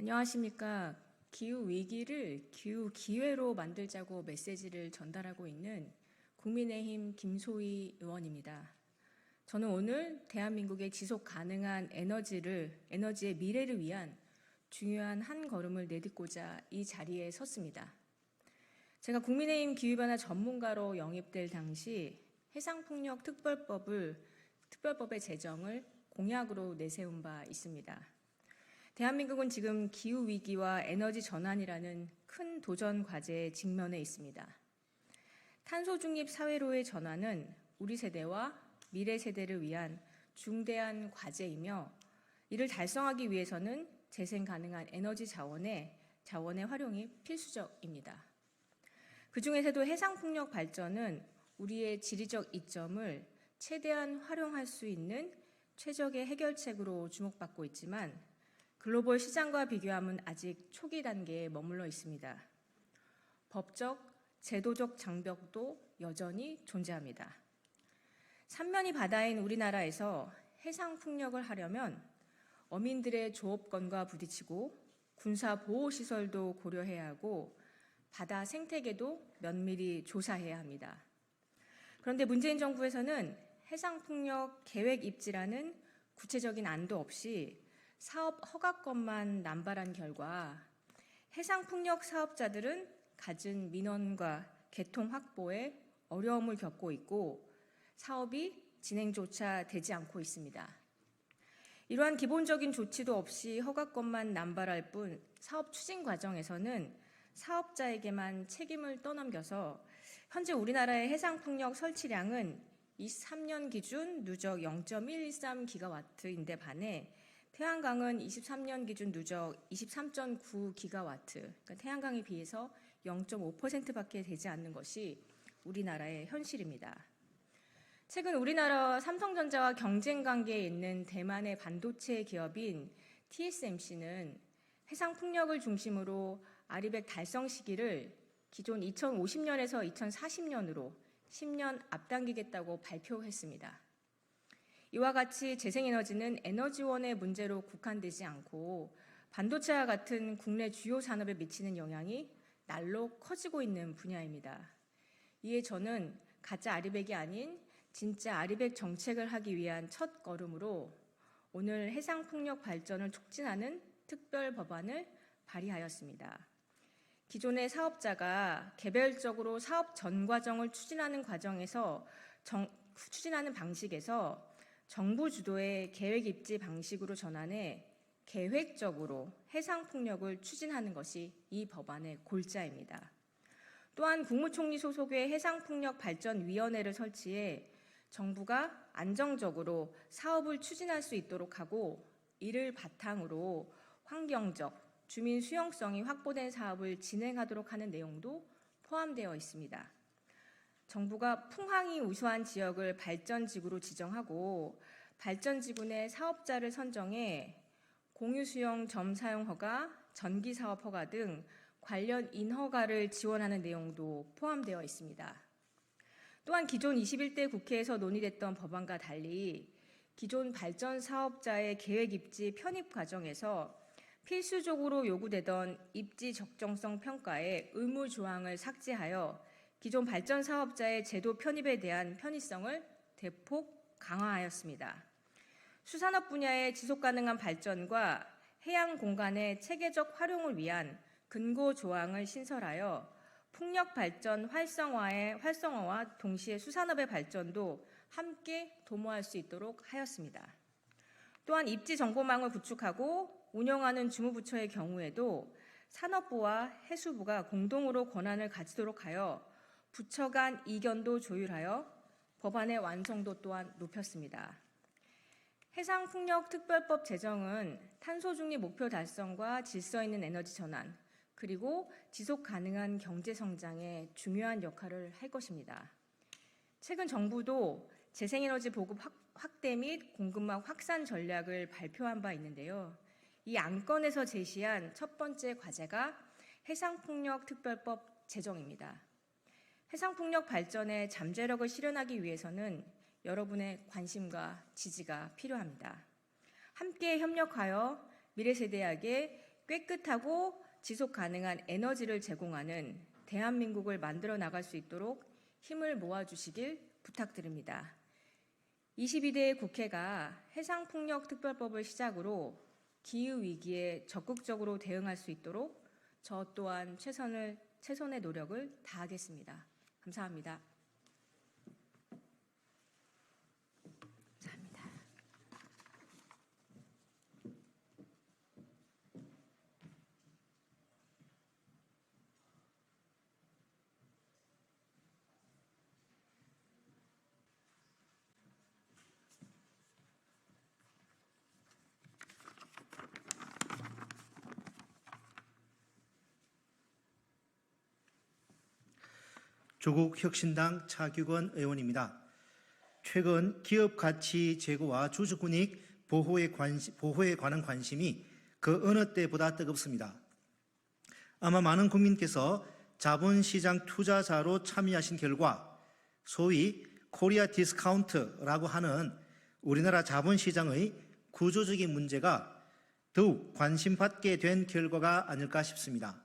안녕하십니까. 기후 위기를 기후 기회로 만들자고 메시지를 전달하고 있는 국민의힘 김소희 의원입니다. 저는 오늘 대한민국의 지속 가능한 에너지의 미래를 위한 중요한 한 걸음을 내딛고자 이 자리에 섰습니다. 제가 국민의힘 기후변화 전문가로 영입될 당시 해상풍력 특별법의 제정을 공약으로 내세운 바 있습니다. 대한민국은 지금 기후위기와 에너지 전환이라는 큰 도전 과제에 직면해 있습니다. 탄소 중립 사회로의 전환은 우리 세대와 미래 세대를 위한 중대한 과제이며 이를 달성하기 위해서는 재생 가능한 에너지 자원의 활용이 필수적입니다. 그중에서도 해상풍력 발전은 우리의 지리적 이점을 최대한 활용할 수 있는 최적의 해결책으로 주목받고 있지만 글로벌 시장과 비교하면 아직 초기 단계에 머물러 있습니다. 법적, 제도적 장벽도 여전히 존재합니다. 삼면이 바다인 우리나라에서 해상 풍력을 하려면 어민들의 조업권과 부딪히고 군사 보호 시설도 고려해야 하고 바다 생태계도 면밀히 조사해야 합니다. 그런데 문재인 정부에서는 해상 풍력 계획 입지라는 구체적인 안도 없이 사업 허가권만 남발한 결과 해상풍력 사업자들은 갖은 민원과 개통 확보에 어려움을 겪고 있고 사업이 진행조차 되지 않고 있습니다. 이러한 기본적인 조치도 없이 허가권만 남발할 뿐 사업 추진 과정에서는 사업자에게만 책임을 떠넘겨서 현재 우리나라의 해상풍력 설치량은 23년 기준 누적 0.113기가와트인데 반해 태양광은 23년 기준 누적 23.9기가와트, 그러니까 태양광에 비해서 0.5%밖에 되지 않는 것이 우리나라의 현실입니다. 최근 우리나라 삼성전자와 경쟁 관계에 있는 대만의 반도체 기업인 TSMC는 해상풍력을 중심으로 아리백 달성 시기를 기존 2050년에서 2040년으로 10년 앞당기겠다고 발표했습니다. 이와 같이 재생에너지는 에너지원의 문제로 국한되지 않고 반도체와 같은 국내 주요 산업에 미치는 영향이 날로 커지고 있는 분야입니다. 이에 저는 가짜 아리백이 아닌 진짜 아리백 정책을 하기 위한 첫 걸음으로 오늘 해상풍력 발전을 촉진하는 특별 법안을 발의하였습니다. 기존의 사업자가 개별적으로 사업 전 과정을 추진하는 방식에서 정부 주도의 계획 입지 방식으로 전환해 계획적으로 해상풍력을 추진하는 것이 이 법안의 골자입니다. 또한 국무총리 소속의 해상풍력발전위원회를 설치해 정부가 안정적으로 사업을 추진할 수 있도록 하고 이를 바탕으로 환경적, 주민 수용성이 확보된 사업을 진행하도록 하는 내용도 포함되어 있습니다. 정부가 풍황이 우수한 지역을 발전지구로 지정하고 발전지구 내 사업자를 선정해 공유수용 점사용 허가, 전기사업 허가 등 관련 인허가를 지원하는 내용도 포함되어 있습니다. 또한 기존 21대 국회에서 논의됐던 법안과 달리 기존 발전 사업자의 계획 입지 편입 과정에서 필수적으로 요구되던 입지 적정성 평가의 의무 조항을 삭제하여 기존 발전 사업자의 제도 편입에 대한 편의성을 대폭 강화하였습니다. 수산업 분야의 지속 가능한 발전과 해양 공간의 체계적 활용을 위한 근거 조항을 신설하여 풍력 발전 활성화와 동시에 수산업의 발전도 함께 도모할 수 있도록 하였습니다. 또한 입지 정보망을 구축하고 운영하는 주무부처의 경우에도 산업부와 해수부가 공동으로 권한을 가지도록 하여 부처 간 이견도 조율하여 법안의 완성도 또한 높였습니다. 해상풍력특별법 제정은 탄소 중립 목표 달성과 질서 있는 에너지 전환, 그리고 지속 가능한 경제 성장에 중요한 역할을 할 것입니다. 최근 정부도 재생에너지 보급 확대 및 공급망 확산 전략을 발표한 바 있는데요. 이 안건에서 제시한 첫 번째 과제가 해상풍력특별법 제정입니다. 해상풍력 발전의 잠재력을 실현하기 위해서는 여러분의 관심과 지지가 필요합니다. 함께 협력하여 미래 세대에게 깨끗하고 지속 가능한 에너지를 제공하는 대한민국을 만들어 나갈 수 있도록 힘을 모아주시길 부탁드립니다. 22대 국회가 해상풍력특별법을 시작으로 기후위기에 적극적으로 대응할 수 있도록 저 또한 최선의 노력을 다하겠습니다. 감사합니다. 조국혁신당 차규건 의원입니다. 최근 기업 가치 제고와 주주권익 보호에 관한 관심이 그 어느 때보다 뜨겁습니다. 아마 많은 국민께서 자본시장 투자자로 참여하신 결과 소위 코리아 디스카운트라고 하는 우리나라 자본시장의 구조적인 문제가 더욱 관심받게 된 결과가 아닐까 싶습니다.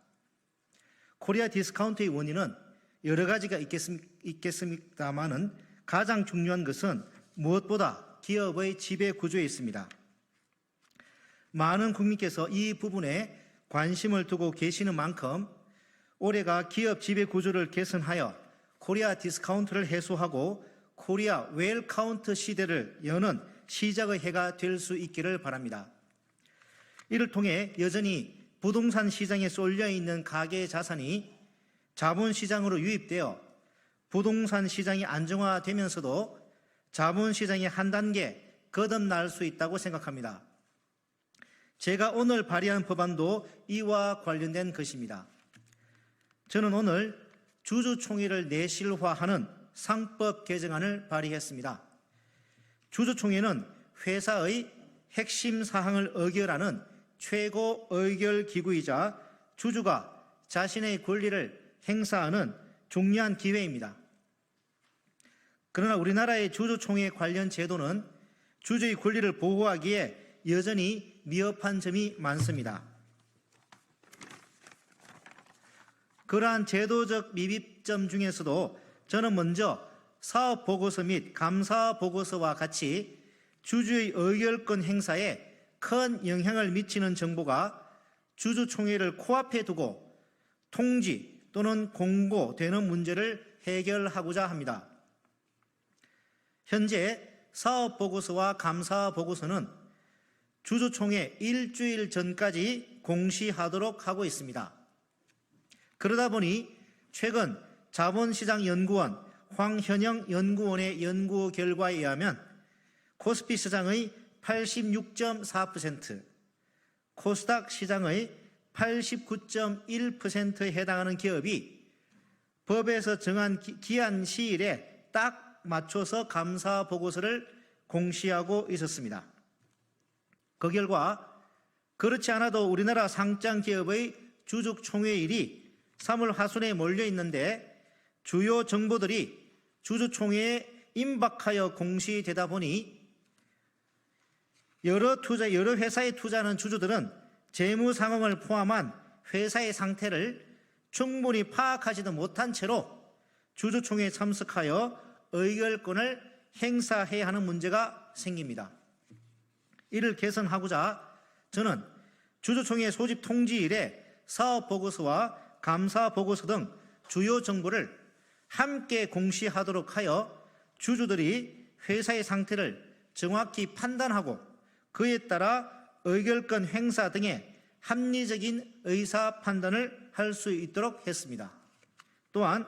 코리아 디스카운트의 원인은 여러 가지가 있겠습니다마는 가장 중요한 것은 무엇보다 기업의 지배 구조에 있습니다. 많은 국민께서 이 부분에 관심을 두고 계시는 만큼 올해가 기업 지배 구조를 개선하여 코리아 디스카운트를 해소하고 코리아 웰카운트 시대를 여는 시작의 해가 될 수 있기를 바랍니다. 이를 통해 여전히 부동산 시장에 쏠려 있는 가계 자산이 자본시장으로 유입되어 부동산 시장이 안정화되면서도 자본시장이 한 단계 거듭날 수 있다고 생각합니다. 제가 오늘 발의한 법안도 이와 관련된 것입니다. 저는 오늘 주주총회를 내실화하는 상법 개정안을 발의했습니다. 주주총회는 회사의 핵심 사항을 의결하는 최고 의결기구이자 주주가 자신의 권리를 행사하는 중요한 기회입니다. 그러나 우리나라의 주주총회 관련 제도는 주주의 권리를 보호하기에 여전히 미흡한 점이 많습니다. 그러한 제도적 미비점 중에서도 저는 먼저 사업보고서 및 감사보고서와 같이 주주의 의결권 행사에 큰 영향을 미치는 정보가 주주총회를 코앞에 두고 통지 또는 공고되는 문제를 해결하고자 합니다. 현재 사업보고서와 감사보고서는 주주총회 일주일 전까지 공시하도록 하고 있습니다. 그러다 보니 최근 자본시장연구원 황현영 연구원의 연구 결과에 의하면 코스피 시장의 86.4%, 코스닥 시장의 89.1%에 해당하는 기업이 법에서 정한 기한 시일에 딱 맞춰서 감사 보고서를 공시하고 있었습니다. 그 결과 그렇지 않아도 우리나라 상장 기업의 주주총회일이 3월 하순에 몰려 있는데 주요 정보들이 주주총회에 임박하여 공시되다 보니 여러 회사에 투자하는 주주들은 재무 상황을 포함한 회사의 상태를 충분히 파악하지도 못한 채로 주주총회에 참석하여 의결권을 행사해야 하는 문제가 생깁니다. 이를 개선하고자 저는 주주총회 소집 통지일에 사업보고서와 감사보고서 등 주요 정보를 함께 공시하도록 하여 주주들이 회사의 상태를 정확히 판단하고 그에 따라 의결권 행사 등의 합리적인 의사 판단을 할 수 있도록 했습니다. 또한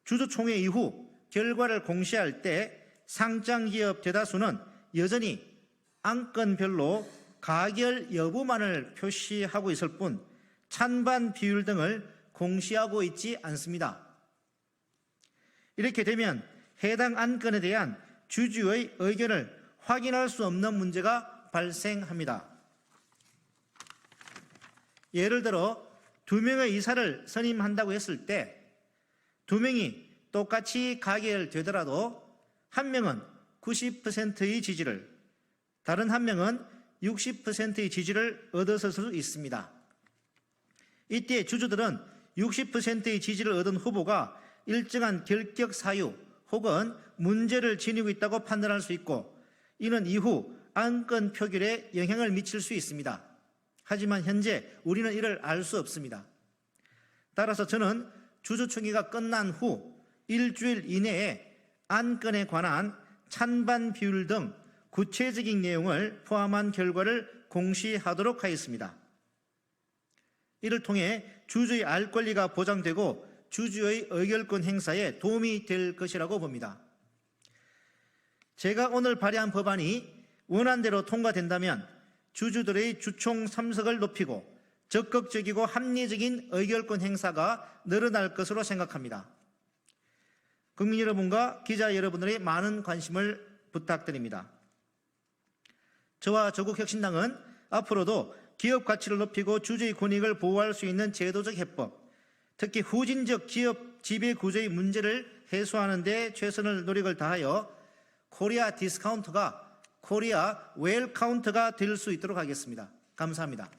주주총회 이후 결과를 공시할 때 상장기업 대다수는 여전히 안건별로 가결 여부만을 표시하고 있을 뿐 찬반 비율 등을 공시하고 있지 않습니다. 이렇게 되면 해당 안건에 대한 주주의 의견을 확인할 수 없는 문제가 발생합니다. 예를 들어 2명의 이사를 선임한다고 했을 때 2명이 똑같이 가결되더라도 한 명은 90%의 지지를, 다른 한 명은 60%의 지지를 얻었을 수 있습니다. 이때 주주들은 60%의 지지를 얻은 후보가 일정한 결격 사유 혹은 문제를 지니고 있다고 판단할 수 있고, 이는 이후 안건 표결에 영향을 미칠 수 있습니다. 하지만 현재 우리는 이를 알 수 없습니다. 따라서 저는 주주총회가 끝난 후 일주일 이내에 안건에 관한 찬반 비율 등 구체적인 내용을 포함한 결과를 공시하도록 하겠습니다. 이를 통해 주주의 알 권리가 보장되고 주주의 의결권 행사에 도움이 될 것이라고 봅니다. 제가 오늘 발의한 법안이 원안대로 통과된다면 주주들의 주총 참석을 높이고 적극적이고 합리적인 의결권 행사가 늘어날 것으로 생각합니다. 국민 여러분과 기자 여러분들의 많은 관심을 부탁드립니다. 저와 조국혁신당은 앞으로도 기업 가치를 높이고 주주의 권익을 보호할 수 있는 제도적 해법, 특히 후진적 기업 지배 구조의 문제를 해소하는 데 최선을 노력을 다하여 코리아 디스카운트가 코리아 웰카운트가 될 수 있도록 하겠습니다. 감사합니다.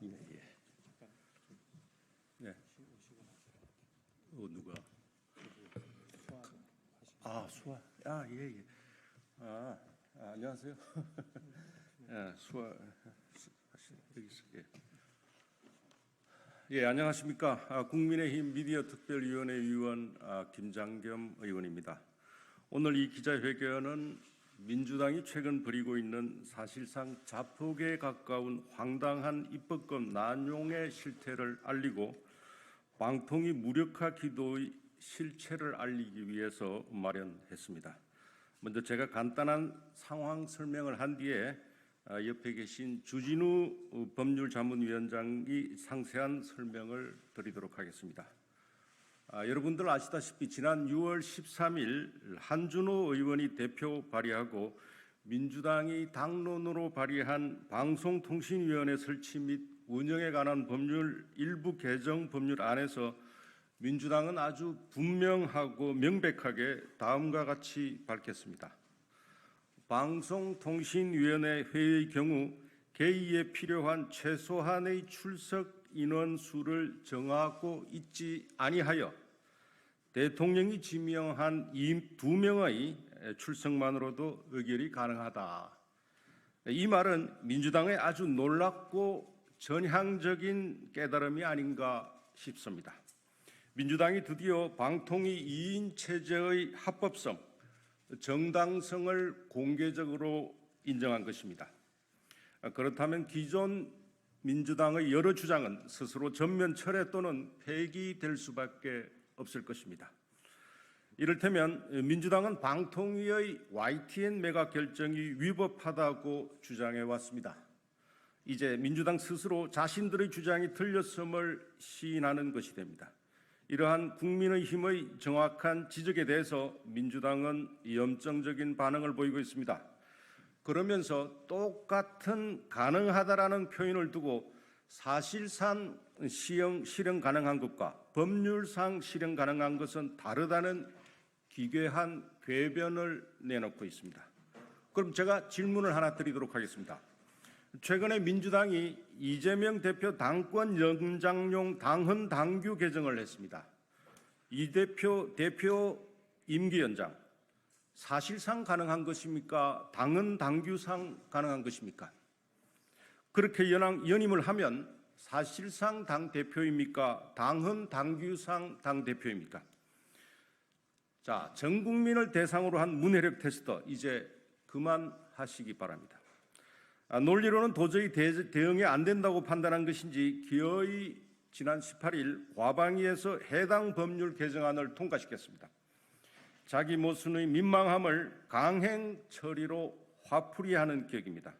예, 예. 네. 누가? 수아. 예, 예. 안녕하세요. 수아. 여기 있어. 예. 예, 안녕하십니까. 국민의힘 미디어 특별위원회 위원 김장겸 의원입니다. 오늘 이 기자회견은 민주당이 최근 벌이고 있는 사실상 자폭에 가까운 황당한 입법권 난용의 실태를 알리고 방통위 무력화 기도의 실체를 알리기 위해서 마련했습니다. 먼저 제가 간단한 상황 설명을 한 뒤에 옆에 계신 주진우 법률자문위원장이 상세한 설명을 드리도록 하겠습니다. 여러분들 아시다시피 지난 6월 13일 한준호 의원이 대표 발의하고 민주당이 당론으로 발의한 방송통신위원회 설치 및 운영에 관한 법률 일부 개정 법률안에서 민주당은 아주 분명하고 명백하게 다음과 같이 밝혔습니다. 방송통신위원회 회의의 경우 개의에 필요한 최소한의 출석 인원수를 정하고 있지 아니하여 대통령이 지명한 2명의 출석만으로도 의결이 가능하다. 이 말은 민주당의 아주 놀랍고 전향적인 깨달음이 아닌가 싶습니다. 민주당이 드디어 방통위 2인 체제의 합법성, 정당성을 공개적으로 인정한 것입니다. 그렇다면 기존 민주당의 여러 주장은 스스로 전면 철회 또는 폐기될 수밖에 없을 것입니다. 이를테면 민주당은 방통위의 YTN 매각 결정이 위법하다고 주장해 왔습니다. 이제 민주당 스스로 자신들의 주장이 틀렸음을 시인하는 것이 됩니다. 이러한 국민의힘의 정확한 지적에 대해서 민주당은 염증적인 반응을 보이고 있습니다. 그러면서 똑같은 가능하다라는 표현을 두고 사실상 실현 가능한 것과 법률상 실현 가능한 것은 다르다는 기괴한 궤변을 내놓고 있습니다. 그럼 제가 질문을 하나 드리도록 하겠습니다. 최근에 민주당이 이재명 대표 당권 연장용 당헌 당규 개정을 했습니다. 이 대표 임기 연장 사실상 가능한 것입니까? 당헌 당규상 가능한 것입니까? 그렇게 연임을 하면 사실상 당대표입니까? 당헌 당규상 당대표입니까? 자, 전 국민을 대상으로 한 문해력 테스트 이제 그만하시기 바랍니다. 논리로는 도저히 대응이 안 된다고 판단한 것인지 기어이 지난 18일 과방위에서 해당 법률 개정안을 통과시켰습니다. 자기 모순의 민망함을 강행 처리로 화풀이하는 격입니다.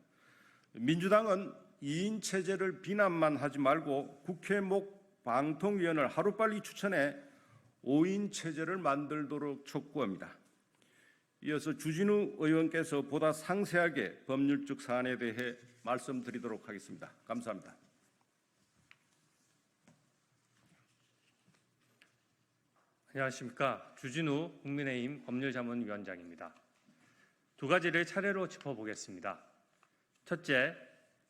민주당은 2인 체제를 비난만 하지 말고 국회 목 방통위원을 하루빨리 추천해 5인 체제를 만들도록 촉구합니다. 이어서 주진우 의원께서 보다 상세하게 법률적 사안에 대해 말씀드리도록 하겠습니다. 감사합니다. 안녕하십니까. 주진우 국민의힘 법률자문위원장입니다. 두 가지를 차례로 짚어보겠습니다. 첫째,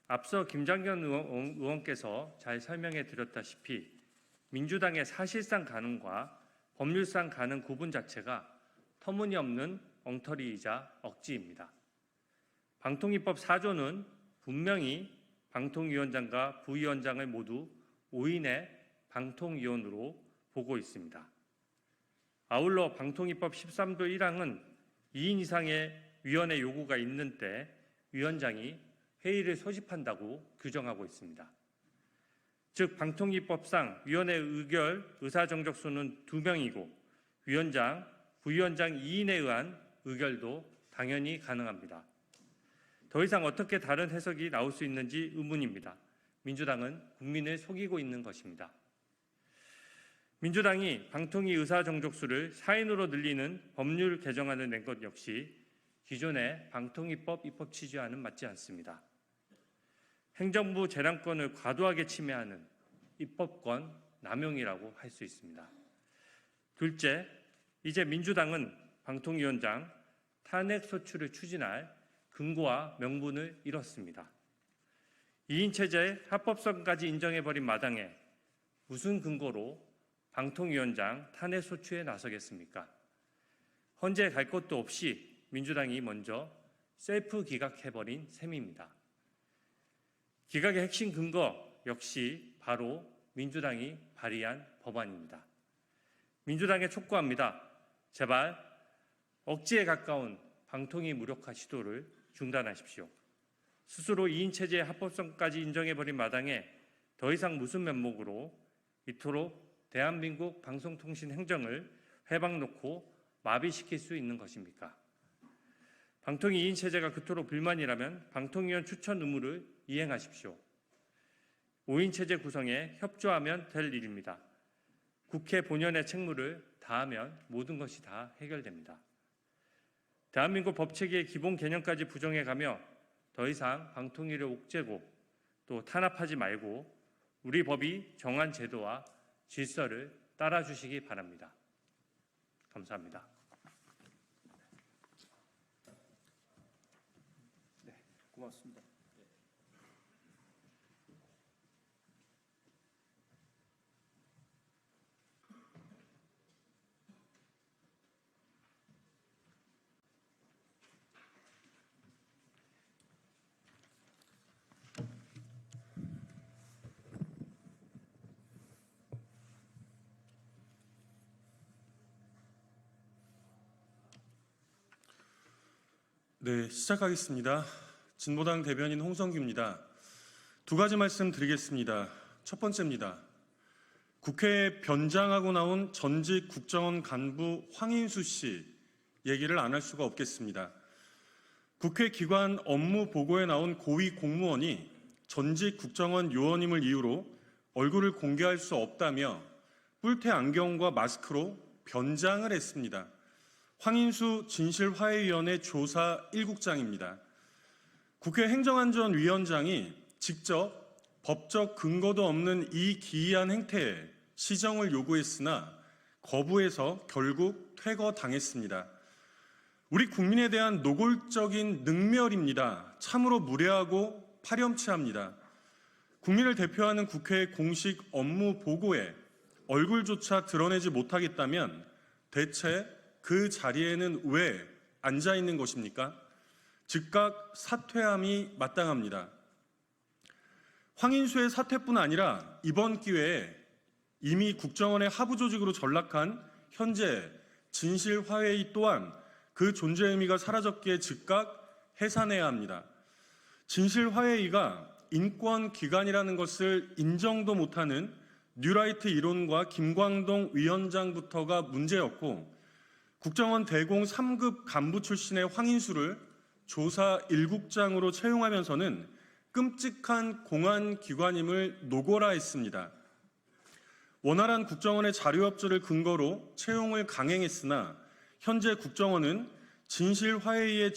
앞서 김장현 의원께서 잘 설명해 드렸다시피 민주당의 사실상 가능과 법률상 가능 구분 자체가 터무니없는 엉터리이자 억지입니다. 방통위법 4조는 분명히 방통위원장과 부위원장을 모두 5인의 방통위원으로 보고 있습니다. 아울러 방통위법 13조 1항은 2인 이상의 위원회 요구가 있는 때 위원장이 회의를 소집한다고 규정하고 있습니다. 즉 방통위법상 위원회 의결 의사정적수는 2명이고 위원장, 부위원장 2인에 의한 의결도 당연히 가능합니다. 더 이상 어떻게 다른 해석이 나올 수 있는지 의문입니다. 민주당은 국민을 속이고 있는 것입니다. 민주당이 방통위 의사정족수를 4인으로 늘리는 법률 개정안을 낸 것 역시 기존의 방통위법 입법 취지와는 맞지 않습니다. 행정부 재량권을 과도하게 침해하는 입법권 남용이라고 할 수 있습니다. 둘째, 이제 민주당은 방통위원장 탄핵 소추를 추진할 근거와 명분을 잃었습니다. 2인 체제의 합법성까지 인정해버린 마당에 무슨 근거로 방통위원장 탄핵 소추에 나서겠습니까? 헌재 갈 곳도 없이 민주당이 먼저 셀프 기각해버린 셈입니다. 기각의 핵심 근거 역시 바로 민주당이 발의한 법안입니다. 민주당에 촉구합니다. 제발 억지에 가까운 방통위 무력화 시도를 중단하십시오. 스스로 2인 체제의 합법성까지 인정해버린 마당에 더 이상 무슨 면목으로 이토록 대한민국 방송통신 행정을 회방 놓고 마비시킬 수 있는 것입니까? 방통위 2인 체제가 그토록 불만이라면 방통위원 추천 의무를 이행하십시오. 5인 체제 구성에 협조하면 될 일입니다. 국회 본연의 책무를 다하면 모든 것이 다 해결됩니다. 대한민국 법체계의 기본 개념까지 부정해가며 더 이상 방통위를 옥죄고 또 탄압하지 말고 우리 법이 정한 제도와 질서를 따라주시기 바랍니다. 감사합니다. 네, 고맙습니다. 네, 시작하겠습니다. 진보당 대변인 홍성규입니다. 두 가지 말씀 드리겠습니다. 첫 번째입니다. 국회에 변장하고 나온 전직 국정원 간부 황인수 씨 얘기를 안 할 수가 없겠습니다. 국회 기관 업무 보고에 나온 고위 공무원이 전직 국정원 요원임을 이유로 얼굴을 공개할 수 없다며 뿔테 안경과 마스크로 변장을 했습니다. 황인수 진실화해위원회 조사 1국장입니다. 국회 행정안전위원장이 직접 법적 근거도 없는 이 기이한 행태에 시정을 요구했으나 거부해서 결국 퇴거당했습니다. 우리 국민에 대한 노골적인 능멸입니다. 참으로 무례하고 파렴치합니다. 국민을 대표하는 국회의 공식 업무 보고에 얼굴조차 드러내지 못하겠다면 대체 그 자리에는 왜 앉아 있는 것입니까? 즉각 사퇴함이 마땅합니다. 황인수의 사퇴뿐 아니라 이번 기회에 이미 국정원의 하부 조직으로 전락한 현재 진실화해위 또한 그 존재 의미가 사라졌기에 즉각 해산해야 합니다. 진실화해위가 인권기관이라는 것을 인정도 못하는 뉴라이트 이론과 김광동 위원장부터가 문제였고 국정원 대공 3급 간부 출신의 황인수를 조사 1국장으로 채용하면서는 끔찍한 공안기관임을 노골화했습니다. 원활한 국정원의 자료협조를 근거로 채용을 강행했으나 현재 국정원은 진실화해의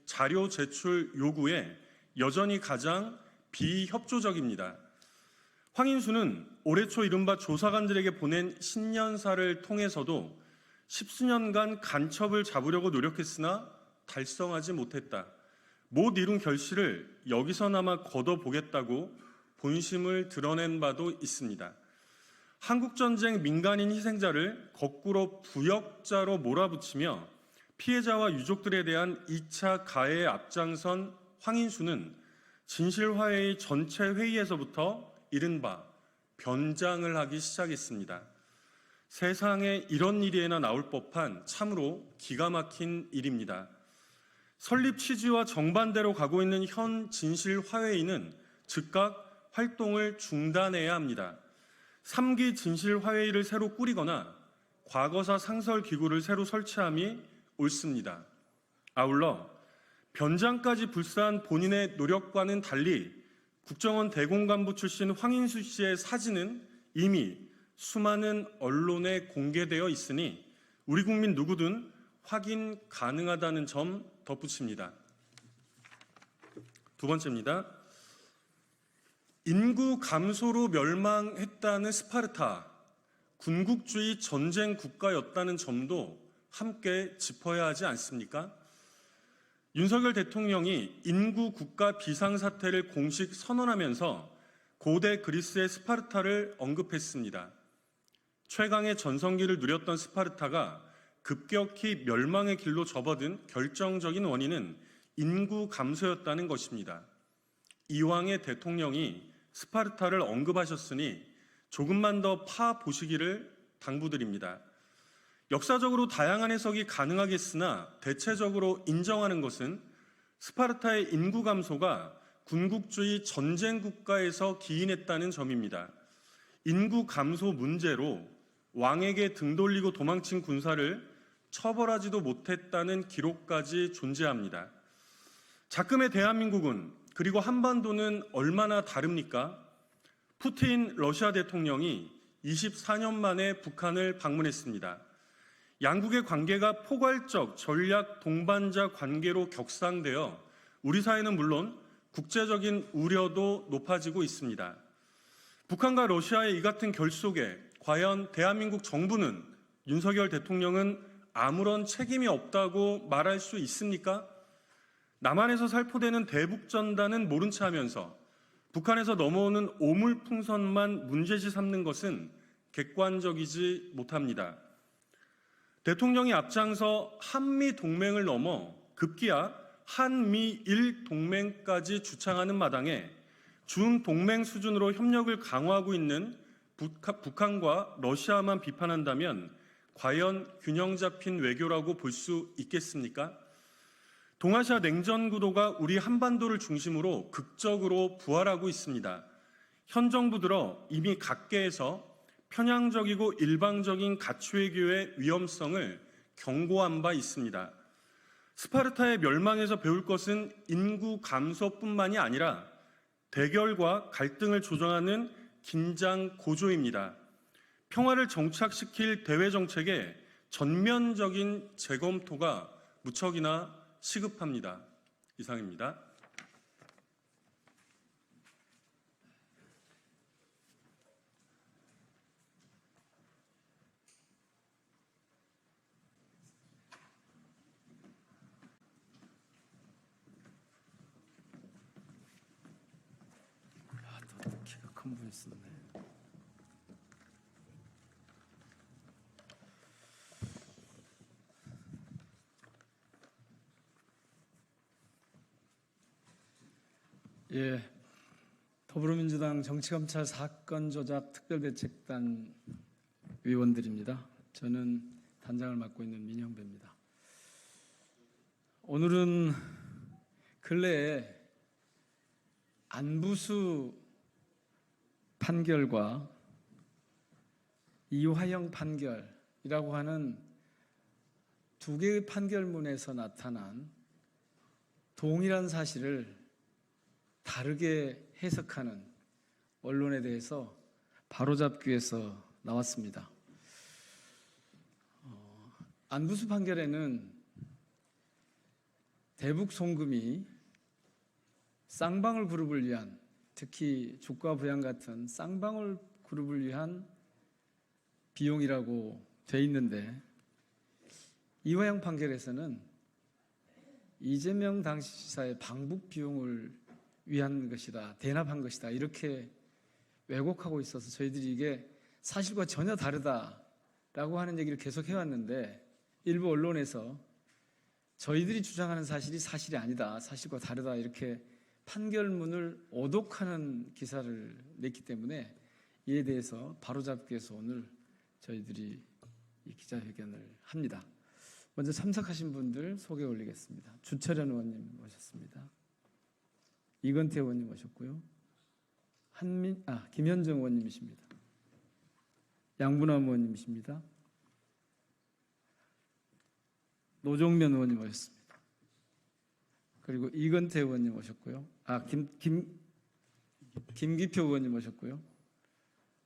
자료 제출 요구에 여전히 가장 비협조적입니다. 황인수는 올해 초 이른바 조사관들에게 보낸 신년사를 통해서도 십수년간 간첩을 잡으려고 노력했으나 달성하지 못했다. 못 이룬 결실을 여기서나마 걷어보겠다고 본심을 드러낸 바도 있습니다. 한국전쟁 민간인 희생자를 거꾸로 부역자로 몰아붙이며 피해자와 유족들에 대한 2차 가해에 앞장선 황인수는 진실화해의 전체 회의에서부터 이른바 변장을 하기 시작했습니다. 세상에 이런 일이나 나올 법한 참으로 기가 막힌 일입니다. 설립 취지와 정반대로 가고 있는 현 진실화해위는 즉각 활동을 중단해야 합니다. 3기 진실화해위를 새로 꾸리거나 과거사 상설기구를 새로 설치함이 옳습니다. 아울러 변장까지 불사한 본인의 노력과는 달리 국정원 대공간부 출신 황인수 씨의 사진은 이미 수많은 언론에 공개되어 있으니 우리 국민 누구든 확인 가능하다는 점 덧붙입니다. 두 번째입니다. 인구 감소로 멸망했다는 스파르타, 군국주의 전쟁 국가였다는 점도 함께 짚어야 하지 않습니까? 윤석열 대통령이 인구 국가 비상사태를 공식 선언하면서 고대 그리스의 스파르타를 언급했습니다. 최강의 전성기를 누렸던 스파르타가 급격히 멸망의 길로 접어든 결정적인 원인은 인구 감소였다는 것입니다. 이왕의 대통령이 스파르타를 언급하셨으니 조금만 더 파보시기를 당부드립니다. 역사적으로 다양한 해석이 가능하겠으나 대체적으로 인정하는 것은 스파르타의 인구 감소가 군국주의 전쟁 국가에서 기인했다는 점입니다. 인구 감소 문제로 왕에게 등 돌리고 도망친 군사를 처벌하지도 못했다는 기록까지 존재합니다. 작금의 대한민국은 그리고 한반도는 얼마나 다릅니까? 푸틴 러시아 대통령이 24년 만에 북한을 방문했습니다. 양국의 관계가 포괄적 전략 동반자 관계로 격상되어 우리 사회는 물론 국제적인 우려도 높아지고 있습니다. 북한과 러시아의 이 같은 결속에 과연 대한민국 정부는, 윤석열 대통령은 아무런 책임이 없다고 말할 수 있습니까? 남한에서 살포되는 대북전단은 모른 체 하면서 북한에서 넘어오는 오물풍선만 문제시 삼는 것은 객관적이지 못합니다. 대통령이 앞장서 한미 동맹을 넘어 급기야 한미일 동맹까지 주창하는 마당에 준동맹 수준으로 협력을 강화하고 있는 북한과 러시아만 비판한다면 과연 균형 잡힌 외교라고 볼 수 있겠습니까? 동아시아 냉전 구도가 우리 한반도를 중심으로 극적으로 부활하고 있습니다. 현 정부 들어 이미 각계에서 편향적이고 일방적인 가치외교의 위험성을 경고한 바 있습니다. 스파르타의 멸망에서 배울 것은 인구 감소뿐만이 아니라 대결과 갈등을 조정하는 긴장 고조입니다. 평화를 정착시킬 대외 정책에 전면적인 재검토가 무척이나 시급합니다. 이상입니다. 키가 큰 분이 쓰네. 예, 더불어민주당 정치검찰 사건 조작 특별대책단 위원들입니다. 저는 단장을 맡고 있는 민형배입니다. 오늘은 근래에 안부수 판결과 이화영 판결이라고 하는 두 개의 판결문에서 나타난 동일한 사실을 다르게 해석하는 언론에 대해서 바로잡기 위해서 나왔습니다. 안부수 판결에는 대북 송금이 쌍방울 그룹을 위한, 특히 주가 부양 같은 쌍방울 그룹을 위한 비용이라고 돼 있는데, 이화영 판결에서는 이재명 당시 지사의 방북 비용을 위한 것이다, 대납한 것이다, 이렇게 왜곡하고 있어서 저희들이 이게 사실과 전혀 다르다라고 하는 얘기를 계속 해왔는데, 일부 언론에서 저희들이 주장하는 사실이 사실이 아니다, 사실과 다르다, 이렇게 판결문을 오독하는 기사를 냈기 때문에 이에 대해서 바로잡기 위해서 오늘 저희들이 이 기자회견을 합니다. 먼저 참석하신 분들 소개 올리겠습니다. 주철현 의원님 모셨습니다. 이건태 의원님 모셨고요. 김현정 의원님이십니다. 양분남 의원님이십니다. 노종면 의원님 모셨습니다. 그리고 이건태 의원님 모셨고요. 김기표 의원님 모셨고요.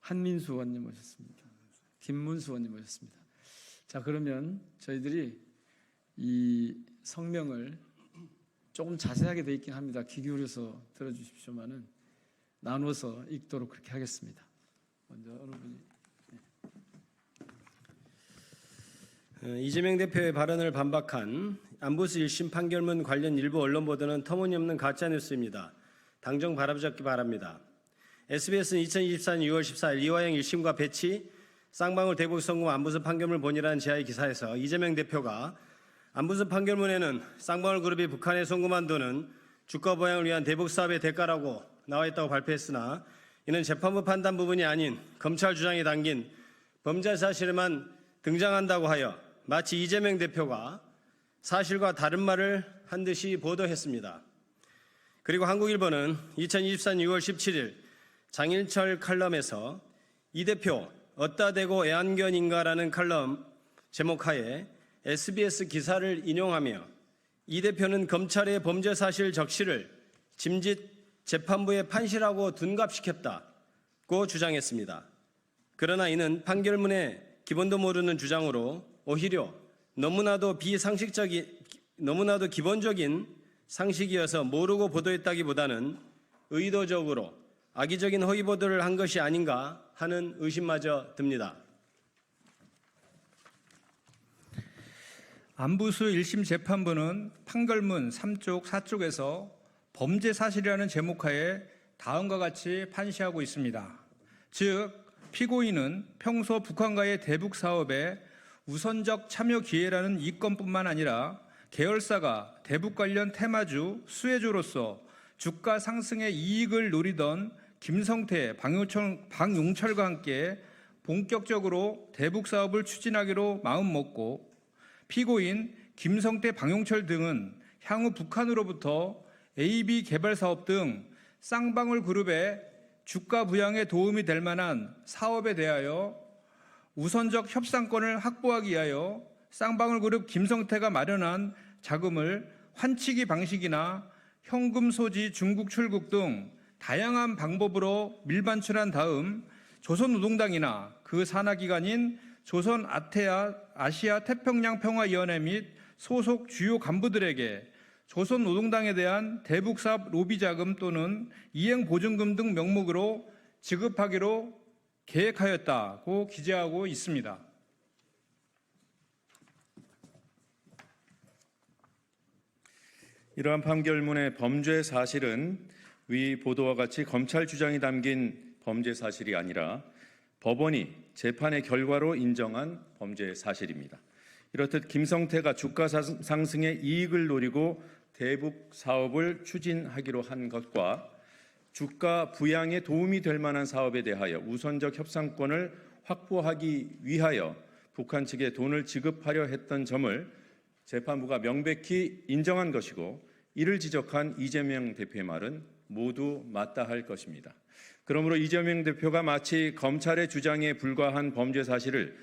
한민수 의원님 모셨습니다. 김문수 의원님 모셨습니다. 자, 그러면 저희들이 이 성명을 조금 자세하게 돼 있긴 합니다. 귀 기울여서 들어주십시오만은 나눠서 읽도록 그렇게 하겠습니다. 먼저 어느 분이? 이재명 대표의 발언을 반박한 안보수 1심 판결문 관련 일부 언론 보도는 터무니없는 가짜뉴스입니다. 당정 바로잡기 바랍니다. SBS는 2024년 6월 14일 이화영 1심과 배치 쌍방울 대북 송금 안보수 판결문 본이라는 제하의 기사에서 이재명 대표가 안보수 판결문에는 쌍방울 그룹이 북한에 송금한 돈은 주가 보양을 위한 대북 사업의 대가라고 나와 있다고 발표했으나, 이는 재판부 판단 부분이 아닌 검찰 주장이 담긴 범죄 사실에만 등장한다고 하여 마치 이재명 대표가 사실과 다른 말을 한 듯이 보도했습니다. 그리고 한국일보는 2024년 6월 17일 장일철 칼럼에서 이 대표 어따 대고 애완견인가라는 칼럼 제목하에 SBS 기사를 인용하며 이 대표는 검찰의 범죄 사실 적시를 짐짓 재판부의 판시라고 둔갑시켰다고 주장했습니다. 그러나 이는 판결문의 기본도 모르는 주장으로 오히려 너무나도 기본적인 상식이어서 모르고 보도했다기보다는 의도적으로 악의적인 허위 보도를 한 것이 아닌가 하는 의심마저 듭니다. 안보수 1심 재판부는 판결문 3쪽, 4쪽에서 범죄 사실이라는 제목하에 다음과 같이 판시하고 있습니다. 즉, 피고인은 평소 북한과의 대북 사업에 우선적 참여 기회라는 이건뿐만 아니라 계열사가 대북 관련 테마주 수혜주로서 주가 상승의 이익을 노리던 김성태, 방용철과 함께 본격적으로 대북 사업을 추진하기로 마음먹고, 피고인 김성태, 방용철 등은 향후 북한으로부터 AB 개발 사업 등 쌍방울 그룹의 주가 부양에 도움이 될 만한 사업에 대하여 우선적 협상권을 확보하기 위하여 쌍방울 그룹 김성태가 마련한 자금을 환치기 방식이나 현금 소지 중국 출국 등 다양한 방법으로 밀반출한 다음 조선노동당이나 그 산하기관인 조선아시아 태평양 평화위원회 및 소속 주요 간부들에게 조선노동당에 대한 대북사업 로비자금 또는 이행보증금 등 명목으로 지급하기로 계획하였다고 기재하고 있습니다. 이러한 판결문의 범죄 사실은 위 보도와 같이 검찰 주장이 담긴 범죄 사실이 아니라 법원이 재판의 결과로 인정한 범죄 사실입니다. 이렇듯 김성태가 주가 상승의 이익을 노리고 대북 사업을 추진하기로 한 것과 주가 부양에 도움이 될 만한 사업에 대하여 우선적 협상권을 확보하기 위하여 북한 측에 돈을 지급하려 했던 점을 재판부가 명백히 인정한 것이고, 이를 지적한 이재명 대표의 말은 모두 맞다할 것입니다. 그러므로 이재명 대표가 마치 검찰의 주장에 불과한 범죄 사실을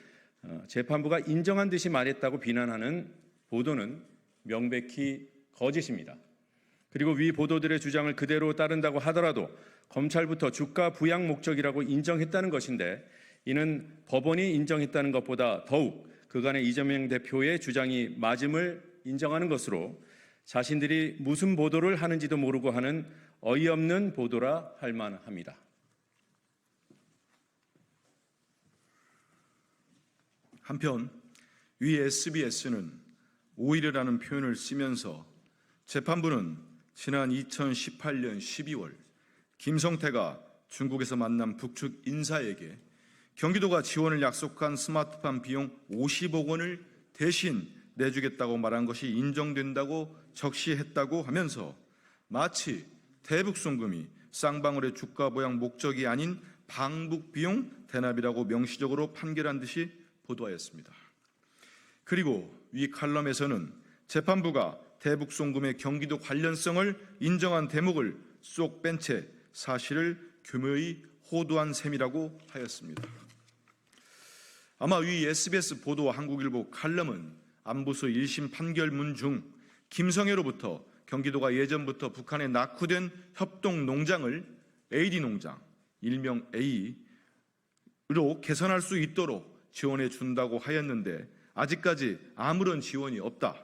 재판부가 인정한 듯이 말했다고 비난하는 보도는 명백히 거짓입니다. 그리고 위 보도들의 주장을 그대로 따른다고 하더라도 검찰부터 주가 부양 목적이라고 인정했다는 것인데, 이는 법원이 인정했다는 것보다 더욱 그간의 이재명 대표의 주장이 맞음을 인정하는 것으로 자신들이 무슨 보도를 하는지도 모르고 하는 어이없는 보도라 할 만합니다. 한편 위 SBS는 오일이라는 표현을 쓰면서 재판부는 지난 2018년 12월 김성태가 중국에서 만난 북측 인사에게 경기도가 지원을 약속한 스마트팜 비용 50억 원을 대신 내주겠다고 말한 것이 인정된다고 적시했다고 하면서 마치 대북송금이 쌍방울의 주가 보양 목적이 아닌 방북 비용 대납이라고 명시적으로 판결한 듯이 보도하였습니다. 그리고 위 칼럼에서는 재판부가 대북송금의 경기도 관련성을 인정한 대목을 쏙 뺀 채 사실을 교묘히 호도한 셈이라고 하였습니다. 아마 위 SBS 보도와 한국일보 칼럼은 안보소 1심 판결문 중 김성애로부터 경기도가 예전부터 북한에 낙후된 협동 농장을 AD 농장, 일명 A로 개선할 수 있도록 지원해 준다고 하였는데 아직까지 아무런 지원이 없다.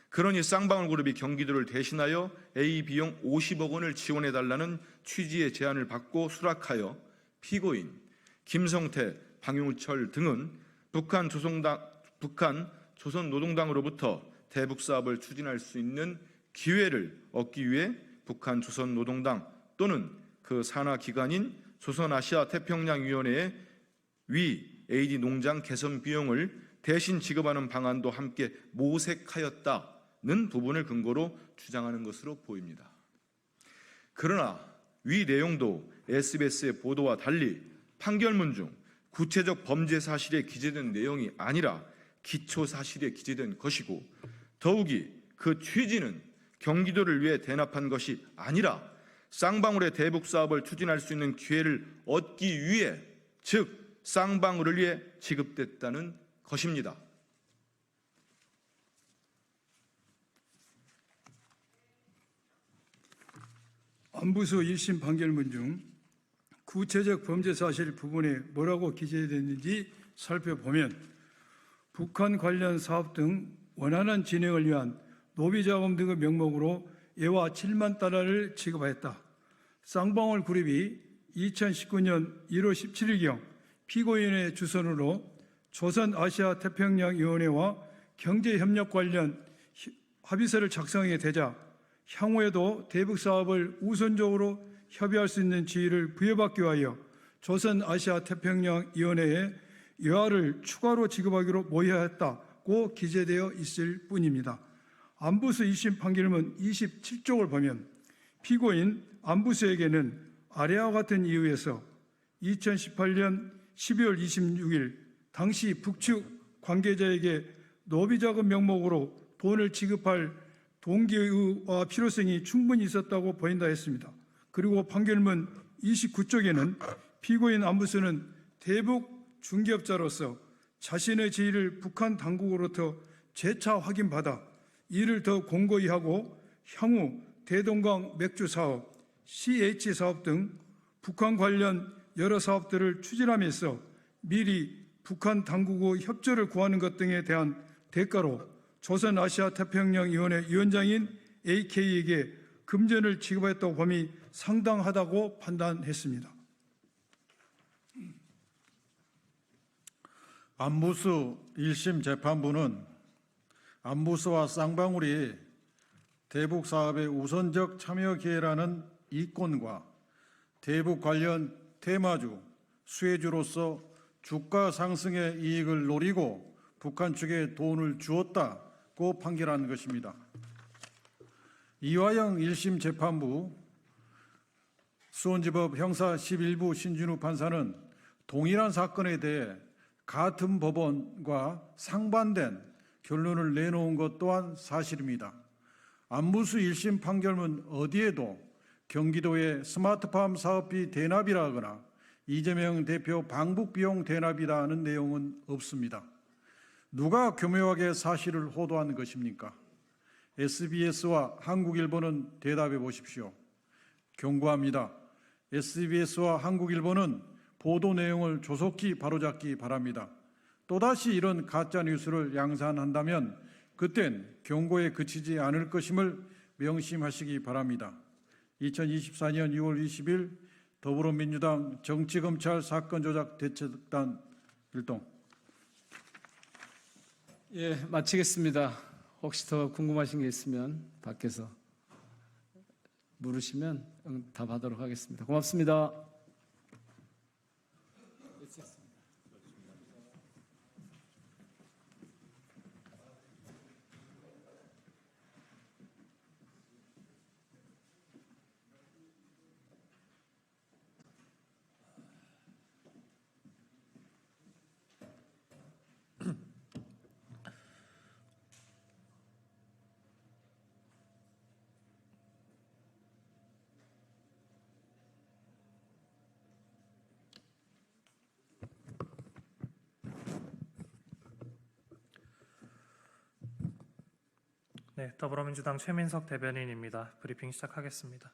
그러니 쌍방울 그룹이 경기도를 대신하여 A 비용 50억 원을 지원해 달라는 취지의 제안을 받고 수락하여 피고인 김성태, 방용철 등은 북한 조선노동당으로부터 대북 사업을 추진할 수 있는 기회를 얻기 위해 북한 조선노동당 또는 그 산하 기관인 조선아시아태평양위원회에 위 AD 농장 개선 비용을 대신 지급하는 방안도 함께 모색하였다는 부분을 근거로 주장하는 것으로 보입니다. 그러나 위 내용도 SBS의 보도와 달리 판결문 중 구체적 범죄 사실에 기재된 내용이 아니라 기초 사실에 기재된 것이고 더욱이 그 취지는 경기도를 위해 대납한 것이 아니라 쌍방울의 대북 사업을 추진할 수 있는 기회를 얻기 위해 즉 쌍방울을 위해 지급됐다는 것입니다. 안보소 1심 판결문 중 구체적 범죄 사실 부분에 뭐라고 기재됐는지 살펴보면 북한 관련 사업 등 원활한 진행을 위한 노비자금 등의 명목으로 예와 7만 달러를 지급하였다. 쌍방울 그룹이 2019년 1월 17일경 피고인의 주선으로 조선아시아태평양위원회와 경제협력 관련 합의서를 작성하게 되자 향후에도 대북사업을 우선적으로 협의할 수 있는 지위를 부여받기 위하여 조선아시아태평양위원회에 여하를 추가로 지급하기로 모의하였다고 기재되어 있을 뿐입니다. 안보소 1심 판결문 27쪽을 보면 피고인 안보소에게는 아래와 같은 이유에서 2018년 12월 26일 당시 북측 관계자에게 노비자금 명목으로 돈을 지급할 동기와 필요성이 충분히 있었다고 보인다 했습니다. 그리고 판결문 29쪽에는 피고인 안보소는 대북 중개업자로서 자신의 지위를 북한 당국으로부터 재차 확인받아 이를 더 공고히 하고 향후 대동강 맥주 사업, CH 사업 등 북한 관련 여러 사업들을 추진하면서 미리 북한 당국의 협조를 구하는 것 등에 대한 대가로 조선아시아태평양위원회 위원장인 AK에게 금전을 지급했다고 봄이 상당하다고 판단했습니다. 안보소 1심 재판부는 안보소와 쌍방울이 대북 사업의 우선적 참여 기회라는 이권과 대북 관련 테마주, 수혜주로서 주가 상승의 이익을 노리고 북한 측에 돈을 주었다고 판결한 것입니다. 이화영 1심 재판부 수원지법 형사 11부 신준우 판사는 동일한 사건에 대해 같은 법원과 상반된 결론을 내놓은 것 또한 사실입니다. 안보소 1심 판결문 어디에도 경기도의 스마트팜 사업비 대납이라거나 이재명 대표 방북 비용 대납이라는 내용은 없습니다. 누가 교묘하게 사실을 호도한 것입니까? SBS와 한국일보는 대답해 보십시오. 경고합니다. SBS와 한국일보는 보도 내용을 조속히 바로잡기 바랍니다. 또다시 이런 가짜뉴스를 양산한다면 그땐 경고에 그치지 않을 것임을 명심하시기 바랍니다. 2024년 6월 20일 더불어민주당 정치검찰 사건조작 대책단 일동. 예, 마치겠습니다. 혹시 더 궁금하신 게 있으면 밖에서 물으시면 응답하도록 하겠습니다. 고맙습니다. 네, 더불어민주당 최민석 대변인입니다. 브리핑 시작하겠습니다.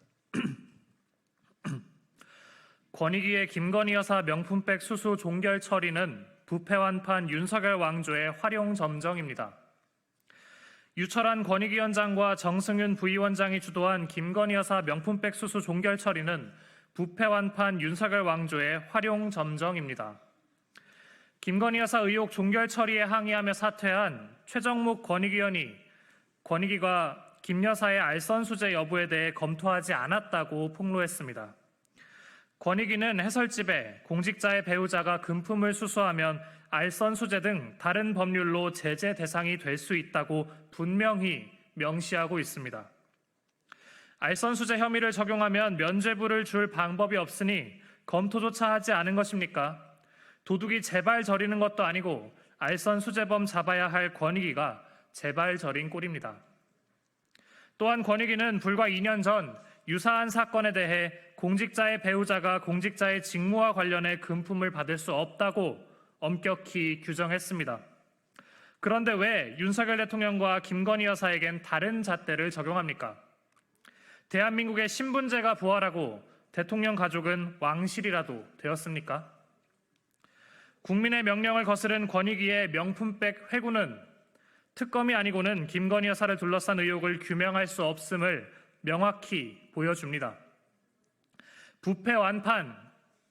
권익위의 김건희 여사 명품백 수수 종결 처리는 부패 완판 윤석열 왕조의 활용 점정입니다. 유철한 권익위원장과 정승윤 부위원장이 주도한 김건희 여사 명품백 수수 종결 처리는 부패 완판 윤석열 왕조의 활용 점정입니다. 김건희 여사 의혹 종결 처리에 항의하며 사퇴한 최정묵 권익위원이 권익위가 김 여사의 알선 수재 여부에 대해 검토하지 않았다고 폭로했습니다. 권익위는 해설집에 공직자의 배우자가 금품을 수수하면 알선 수재 등 다른 법률로 제재 대상이 될 수 있다고 분명히 명시하고 있습니다. 알선 수재 혐의를 적용하면 면죄부를 줄 방법이 없으니 검토조차 하지 않은 것입니까? 도둑이 제발 저리는 것도 아니고 알선 수재범 잡아야 할 권익위가 제발 저린 꼴입니다. 또한 권익위는 불과 2년 전 유사한 사건에 대해 공직자의 배우자가 공직자의 직무와 관련해 금품을 받을 수 없다고 엄격히 규정했습니다. 그런데 왜 윤석열 대통령과 김건희 여사에겐 다른 잣대를 적용합니까? 대한민국의 신분제가 부활하고 대통령 가족은 왕실이라도 되었습니까? 국민의 명령을 거스른 권익위의 명품백 회고는 특검이 아니고는 김건희 여사를 둘러싼 의혹을 규명할 수 없음을 명확히 보여줍니다. 부패 완판,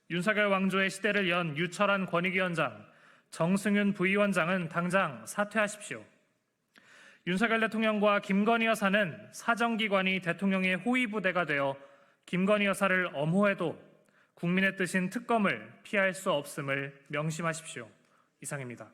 윤석열 왕조의 시대를 연 유철한 권익위원장, 정승윤 부위원장은 당장 사퇴하십시오. 윤석열 대통령과 김건희 여사는 사정기관이 대통령의 호위부대가 되어 김건희 여사를 엄호해도 국민의 뜻인 특검을 피할 수 없음을 명심하십시오. 이상입니다.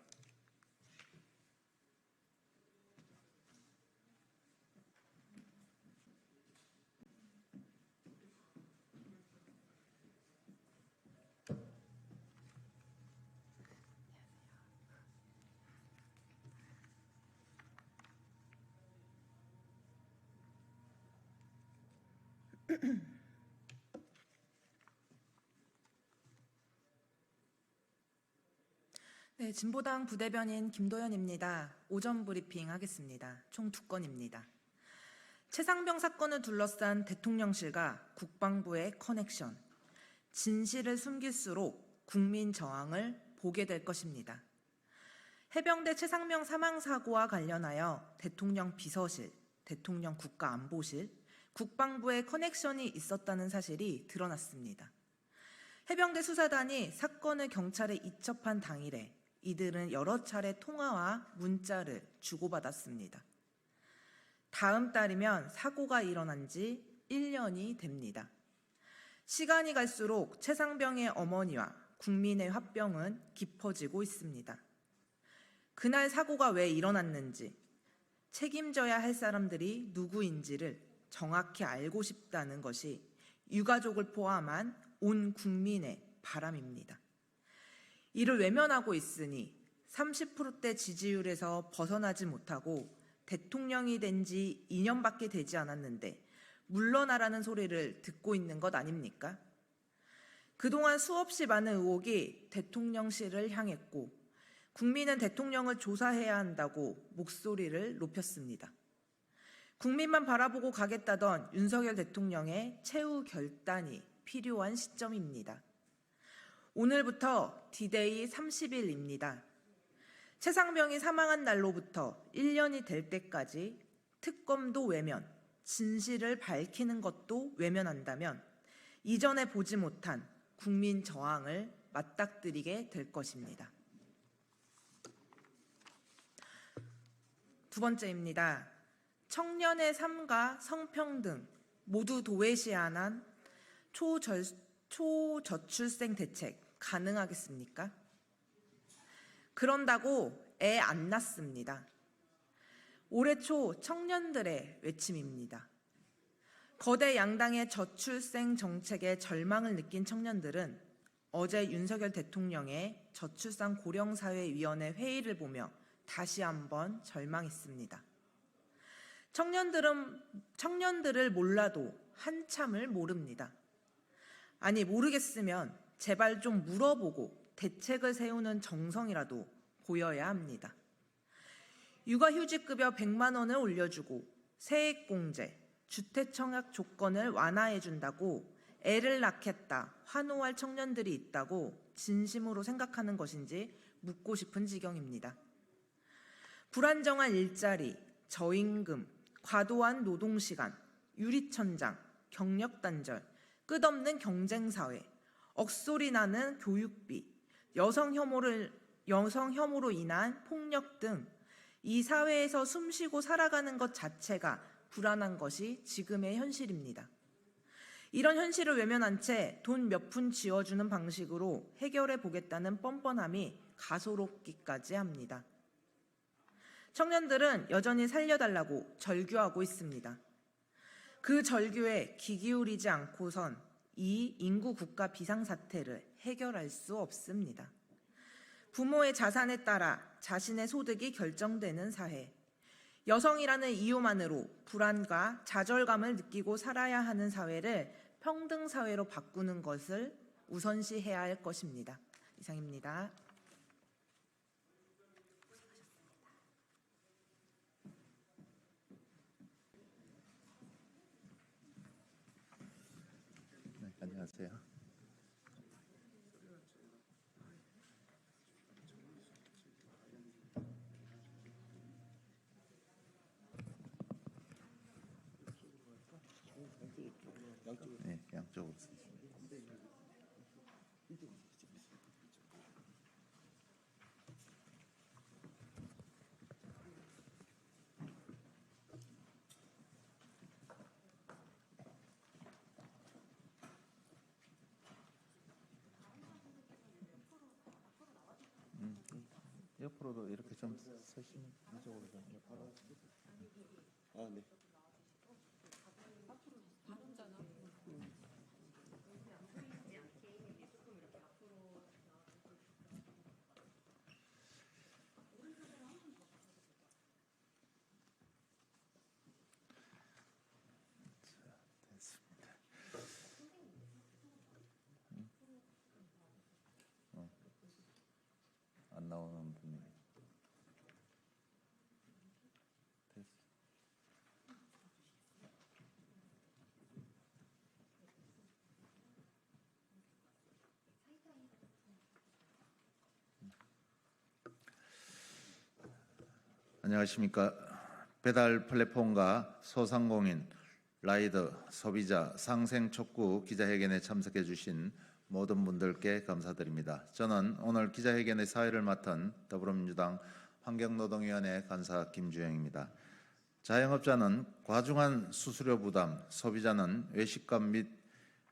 네, 진보당 부대변인 김도연입니다. 오전 브리핑 하겠습니다. 총 2건입니다. 최상병 사건을 둘러싼 대통령실과 국방부의 커넥션. 진실을 숨길수록 국민 저항을 보게 될 것입니다. 해병대 최상병 사망 사고와 관련하여 대통령 비서실, 대통령 국가안보실, 국방부의 커넥션이 있었다는 사실이 드러났습니다. 해병대 수사단이 사건을 경찰에 이첩한 당일에 이들은 여러 차례 통화와 문자를 주고받았습니다. 다음 달이면 사고가 일어난 지 1년이 됩니다. 시간이 갈수록 최상병의 어머니와 국민의 화병은 깊어지고 있습니다. 그날 사고가 왜 일어났는지, 책임져야 할 사람들이 누구인지를 정확히 알고 싶다는 것이 유가족을 포함한 온 국민의 바람입니다. 이를 외면하고 있으니 30%대 지지율에서 벗어나지 못하고 대통령이 된 지 2년밖에 되지 않았는데 물러나라는 소리를 듣고 있는 것 아닙니까? 그동안 수없이 많은 의혹이 대통령실을 향했고 국민은 대통령을 조사해야 한다고 목소리를 높였습니다. 국민만 바라보고 가겠다던 윤석열 대통령의 최후 결단이 필요한 시점입니다. 오늘부터 D-Day 30일입니다. 최상병이 사망한 날로부터 1년이 될 때까지 특검도 외면, 진실을 밝히는 것도 외면한다면 이전에 보지 못한 국민 저항을 맞닥뜨리게 될 것입니다. 두 번째입니다. 청년의 삶과 성평등 모두 도외시한한 초저출생 대책 가능하겠습니까? 그런다고 애 안 낳습니다. 올해 초 청년들의 외침입니다. 거대 양당의 저출생 정책에 절망을 느낀 청년들은 어제 윤석열 대통령의 저출산 고령사회위원회 회의를 보며 다시 한번 절망했습니다. 청년들을 몰라도 한참을 모릅니다. 아니, 모르겠으면 제발 좀 물어보고 대책을 세우는 정성이라도 보여야 합니다. 육아휴직급여 100만 원을 올려주고 세액공제, 주택청약 조건을 완화해준다고 애를 낳겠다 환호할 청년들이 있다고 진심으로 생각하는 것인지 묻고 싶은 지경입니다. 불안정한 일자리, 저임금, 과도한 노동시간, 유리천장, 경력단절, 끝없는 경쟁사회, 억소리 나는 교육비, 여성 혐오로 인한 폭력 등 이 사회에서 숨쉬고 살아가는 것 자체가 불안한 것이 지금의 현실입니다. 이런 현실을 외면한 채 돈 몇 푼 쥐어주는 방식으로 해결해 보겠다는 뻔뻔함이 가소롭기까지 합니다. 청년들은 여전히 살려달라고 절규하고 있습니다. 그 절규에 귀 기울이지 않고선 이 인구 국가 비상사태를 해결할 수 없습니다. 부모의 자산에 따라 자신의 소득이 결정되는 사회, 여성이라는 이유만으로 불안과 좌절감을 느끼고 살아야 하는 사회를 평등사회로 바꾸는 것을 우선시해야 할 것입니다. 이상입니다. 네, 안녕하세요. 네, 양쪽으로 쓰겠습니다. 옆으로도 이렇게 좀 서시면 이쪽으로 좀 옆으로. 아, 네. 됐습니다. 안 나오는 분이 됐어. 안녕하십니까. 배달 플랫폼과 소상공인, 라이더, 소비자, 상생 촉구 기자회견에 참석해 주신 모든 분들께 감사드립니다. 저는 오늘 기자회견의 사회를 맡은 더불어민주당 환경노동위원회 간사 김주영입니다. 자영업자는 과중한 수수료 부담, 소비자는 외식값 및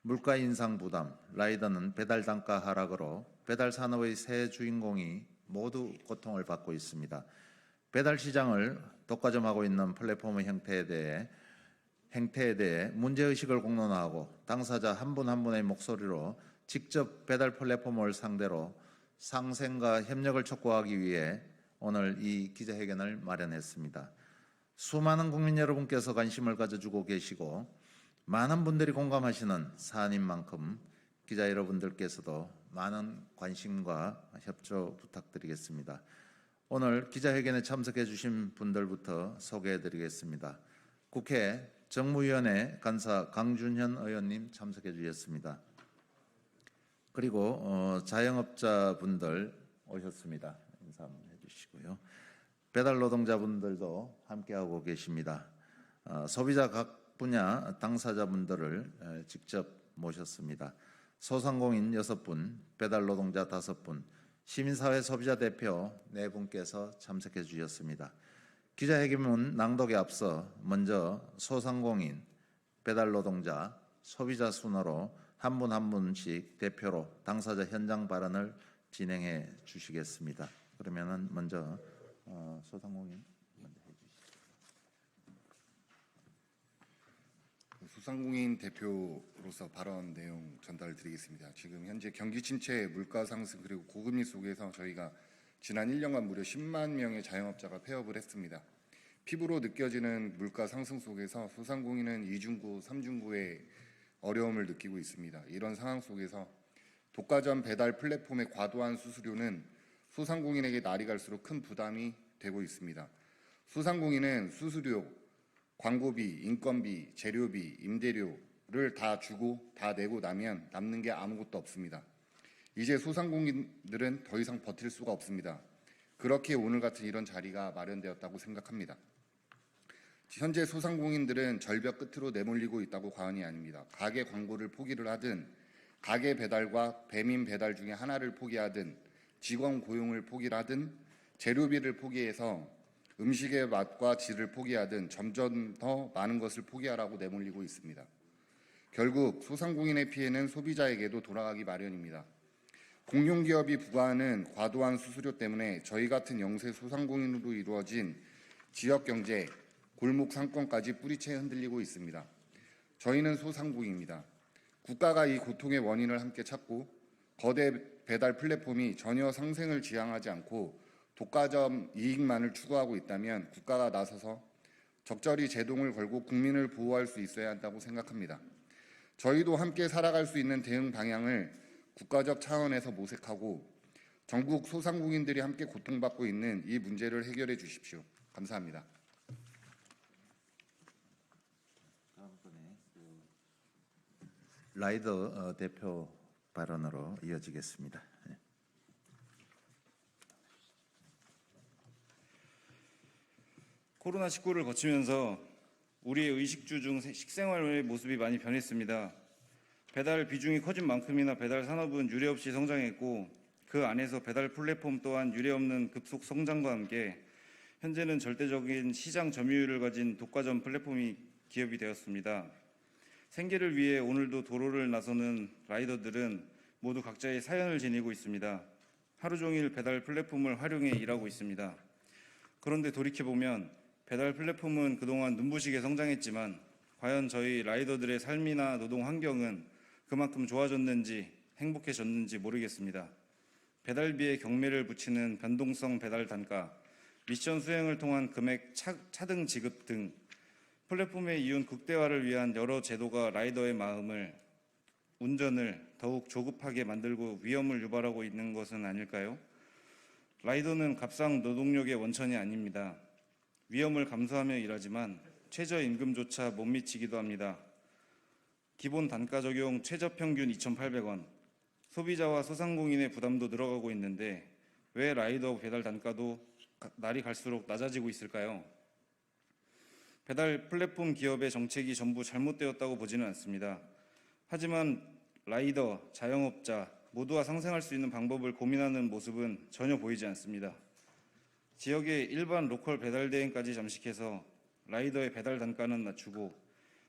물가 인상 부담, 라이더는 배달 단가 하락으로 배달 산업의 세 주인공이 모두 고통을 받고 있습니다. 배달 시장을 독과점하고 있는 플랫폼의 행태에 대해 문제의식을 공론화하고 당사자 한 분 한 분의 목소리로 직접 배달 플랫폼을 상대로 상생과 협력을 촉구하기 위해 오늘 이 기자회견을 마련했습니다. 수많은 국민 여러분께서 관심을 가져주고 계시고 많은 분들이 공감하시는 사안인 만큼 기자 여러분들께서도 많은 관심과 협조 부탁드리겠습니다. 오늘 기자회견에 참석해 주신 분들부터 소개해 드리겠습니다. 국회 정무위원회 간사 강준현 의원님 참석해 주셨습니다. 그리고 자영업자분들 오셨습니다. 인사 한번 해주세요. 주시고요. 배달 노동자분들도 함께하고 계십니다. 소비자 각 분야 당사자분들을 직접 모셨습니다. 소상공인 6분, 배달 노동자 5분, 시민사회 소비자 대표 4분께서 참석해 주셨습니다. 기자회견문 낭독에 앞서 먼저 소상공인, 배달 노동자, 소비자 순으로 한 분 한 분씩 대표로 당사자 현장 발언을 진행해 주시겠습니다. 그러면은 먼저 소상공인 먼저 해주시죠. 소상공인 대표로서 발언 내용 전달드리겠습니다. 지금 현재 경기 침체, 물가 상승 그리고 고금리 속에서 저희가 지난 1년간 무려 10만 명의 자영업자가 폐업을 했습니다. 피부로 느껴지는 물가 상승 속에서 소상공인은 2중고, 3중고의 어려움을 느끼고 있습니다. 이런 상황 속에서 독과점 배달 플랫폼의 과도한 수수료는 소상공인에게 날이 갈수록 큰 부담이 되고 있습니다. 소상공인은 수수료, 광고비, 인건비, 재료비, 임대료를 다 주고 다 내고 나면 남는 게 아무것도 없습니다. 이제 소상공인들은 더 이상 버틸 수가 없습니다. 그렇게 오늘 같은 이런 자리가 마련되었다고 생각합니다. 현재 소상공인들은 절벽 끝으로 내몰리고 있다고 과언이 아닙니다. 가게 광고를 포기를 하든 가게 배달과 배민 배달 중에 하나를 포기하든 직원 고용을 포기를 하든 재료비를 포기해서 음식의 맛과 질을 포기하든 점점 더 많은 것을 포기하라고 내몰리고 있습니다. 결국 소상공인의 피해는 소비자에게도 돌아가기 마련입니다. 공용기업이 부과하는 과도한 수수료 때문에 저희 같은 영세 소상공인으로 이루어진 지역경제, 골목 상권까지 뿌리채 흔들리고 있습니다. 저희는 소상공인입니다. 국가가 이 고통의 원인을 함께 찾고 거대 배달 플랫폼이 전혀 상생을 지향하지 않고 독과점 이익만을 추구하고 있다면 국가가 나서서 적절히 제동을 걸고 국민을 보호할 수 있어야 한다고 생각합니다. 저희도 함께 살아갈 수 있는 대응 방향을 국가적 차원에서 모색하고 전국 소상공인들이 함께 고통받고 있는 이 문제를 해결해 주십시오. 감사합니다. 다음번에 라이더 대표 발언으로 이어지겠습니다. 코로나19를 거치면서 우리의 의식주 중 식생활의 모습이 많이 변했습니다. 배달 비중이 커진 만큼이나 배달 산업은 유례없이 성장했고 그 안에서 배달 플랫폼 또한 유례없는 급속 성장과 함께 현재는 절대적인 시장 점유율을 가진 독과점 플랫폼이 기업이 되었습니다. 생계를 위해 오늘도 도로를 나서는 라이더들은 모두 각자의 사연을 지니고 있습니다. 하루 종일 배달 플랫폼을 활용해 일하고 있습니다. 그런데 돌이켜보면 배달 플랫폼은 그동안 눈부시게 성장했지만 과연 저희 라이더들의 삶이나 노동 환경은 그만큼 좋아졌는지 행복해졌는지 모르겠습니다. 배달비에 경매를 붙이는 변동성 배달 단가, 미션 수행을 통한 금액 차등 지급 등 플랫폼의 이윤 극대화를 위한 여러 제도가 라이더의 마음을, 운전을 더욱 조급하게 만들고 위험을 유발하고 있는 것은 아닐까요? 라이더는 값상 노동력의 원천이 아닙니다. 위험을 감수하며 일하지만 최저임금조차 못 미치기도 합니다. 기본 단가 적용 최저평균 2,800원, 소비자와 소상공인의 부담도 늘어가고 있는데 왜 라이더 배달 단가도 날이 갈수록 낮아지고 있을까요? 배달 플랫폼 기업의 정책이 전부 잘못되었다고 보지는 않습니다. 하지만 라이더, 자영업자 모두와 상생할 수 있는 방법을 고민하는 모습은 전혀 보이지 않습니다. 지역의 일반 로컬 배달 대행까지 잠식해서 라이더의 배달 단가는 낮추고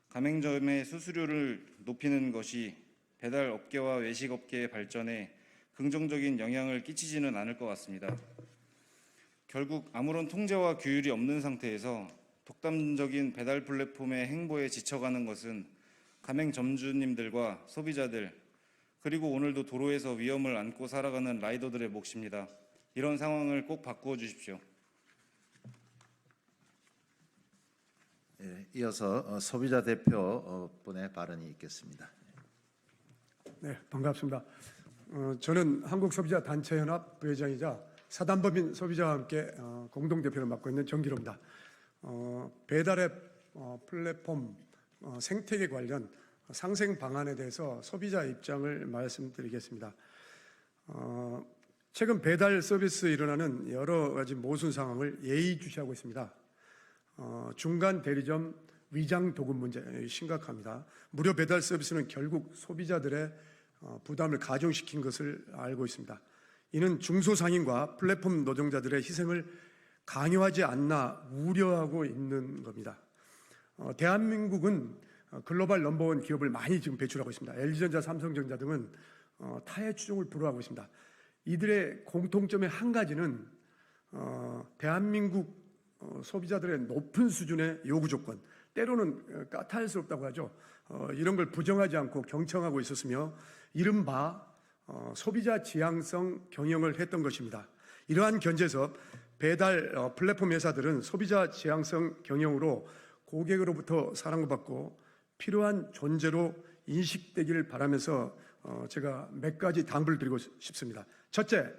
가맹점의 수수료를 높이는 것이 배달 업계와 외식 업계의 발전에 긍정적인 영향을 끼치지는 않을 것 같습니다. 결국 아무런 통제와 규율이 없는 상태에서 독단적인 배달 플랫폼의 행보에 지쳐가는 것은 가맹점주님들과 소비자들, 그리고 오늘도 도로에서 위험을 안고 살아가는 라이더들의 몫입니다. 이런 상황을 꼭 바꾸어 주십시오. 이어서 소비자 대표 분의 발언이 있겠습니다. 네, 반갑습니다. 저는 한국소비자단체연합 부회장이자 사단법인 소비자와 함께 공동대표를 맡고 있는 정기로입니다. 배달앱 플랫폼 생태계 관련 상생 방안에 대해서 소비자 입장을 말씀드리겠습니다. 최근 배달 서비스에 일어나는 여러 가지 모순 상황을 예의주시하고 있습니다. 중간 대리점 위장 도급 문제 심각합니다. 무료 배달 서비스는 결국 소비자들의 부담을 가중시킨 것을 알고 있습니다. 이는 중소상인과 플랫폼 노동자들의 희생을 강요하지 않나 우려하고 있는 겁니다. 대한민국은 글로벌 넘버원 기업을 많이 지금 배출하고 있습니다. LG전자, 삼성전자 등은 타의 추종을 불허하고 있습니다. 이들의 공통점의 한 가지는 대한민국 소비자들의 높은 수준의 요구 조건, 때로는 까탈스럽다고 하죠. 이런 걸 부정하지 않고 경청하고 있었으며 이른바 소비자 지향성 경영을 했던 것입니다. 이러한 견제에서 배달 플랫폼 회사들은 소비자 지향성 경영으로 고객으로부터 사랑을 받고 필요한 존재로 인식되기를 바라면서 제가 몇 가지 당부를 드리고 싶습니다. 첫째,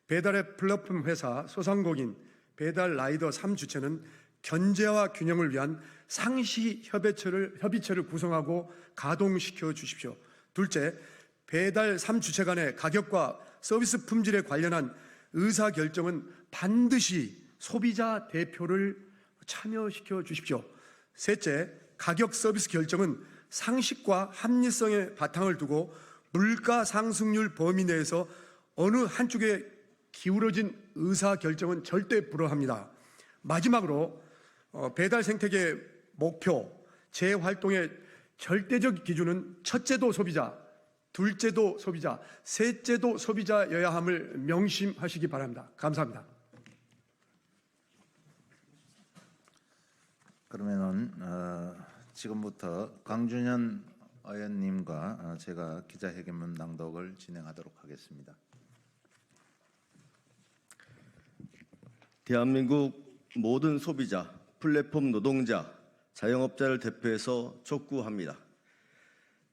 배달의 플랫폼 회사 소상공인 배달 라이더 3주체는 견제와 균형을 위한 상시 협의체를 구성하고 가동시켜 주십시오. 둘째, 배달 3주체 간의 가격과 서비스 품질에 관련한 의사결정은 반드시 소비자 대표를 참여시켜 주십시오. 셋째, 가격 서비스 결정은 상식과 합리성에 바탕을 두고 물가 상승률 범위 내에서 어느 한쪽에 기울어진 의사결정은 절대 불허합니다. 마지막으로 배달 생태계 목표, 재활동의 절대적 기준은 첫째도 소비자, 둘째도 소비자, 셋째도 소비자여야 함을 명심하시기 바랍니다. 감사합니다. 그러면은 지금부터 강준현 의원님과 제가 기자회견문 낭독을 진행하도록 하겠습니다. 대한민국 모든 소비자, 플랫폼 노동자, 자영업자를 대표해서 촉구합니다.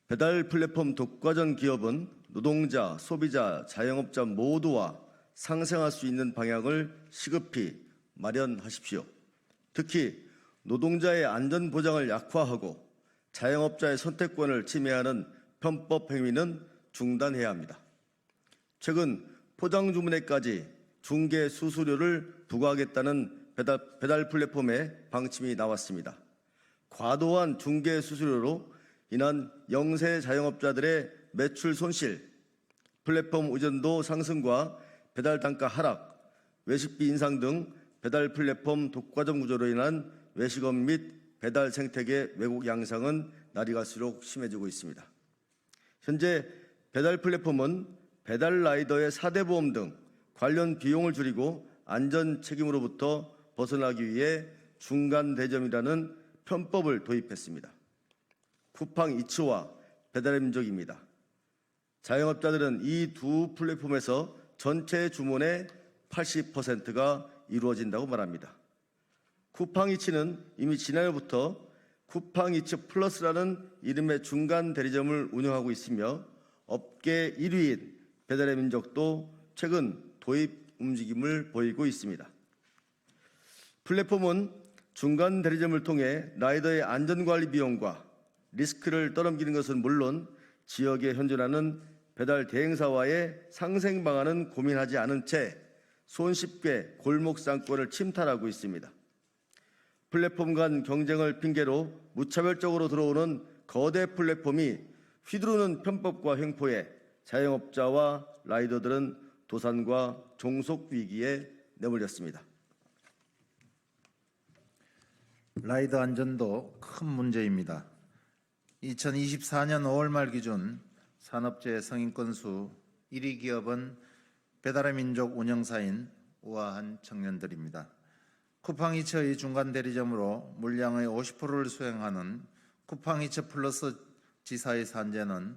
배달 플랫폼 독과점 기업은 노동자, 소비자, 자영업자 모두와 상생할 수 있는 방향을 시급히 마련하십시오. 특히 노동자의 안전 보장을 약화하고 자영업자의 선택권을 침해하는 편법 행위는 중단해야 합니다. 최근 포장 주문에까지 중개 수수료를 부과하겠다는 배달 플랫폼의 방침이 나왔습니다. 과도한 중개 수수료로 인한 영세 자영업자들의 매출 손실, 플랫폼 의존도 상승과 배달 단가 하락, 외식비 인상 등 배달 플랫폼 독과점 구조로 인한 외식업 및 배달 생태계 왜곡 양상은 날이 갈수록 심해지고 있습니다. 현재 배달 플랫폼은 배달 라이더의 4대 보험 등 관련 비용을 줄이고 안전 책임으로부터 벗어나기 위해 중간 대점이라는 편법을 도입했습니다. 쿠팡 이츠와 배달의 민족입니다. 자영업자들은 이 두 플랫폼에서 전체 주문의 80%가 이루어진다고 말합니다. 쿠팡 이츠는 이미 지난해부터 쿠팡 이츠 플러스라는 이름의 중간 대리점을 운영하고 있으며 업계 1위인 배달의 민족도 최근 도입 움직임을 보이고 있습니다. 플랫폼은 중간 대리점을 통해 라이더의 안전관리 비용과 리스크를 떠넘기는 것은 물론 지역에 현존하는 배달 대행사와의 상생 방안은 고민하지 않은 채 손쉽게 골목 상권을 침탈하고 있습니다. 플랫폼 간 경쟁을 핑계로 무차별적으로 들어오는 거대 플랫폼이 휘두르는 편법과 횡포에 자영업자와 라이더들은 도산과 종속 위기에 내몰렸습니다. 라이더 안전도 큰 문제입니다. 2024년 5월 말 기준 산업재해 성인 건수 1위 기업은 배달의 민족 운영사인 우아한 청년들입니다. 쿠팡이츠의 중간 대리점으로 물량의 50%를 수행하는 쿠팡이츠 플러스 지사의 산재는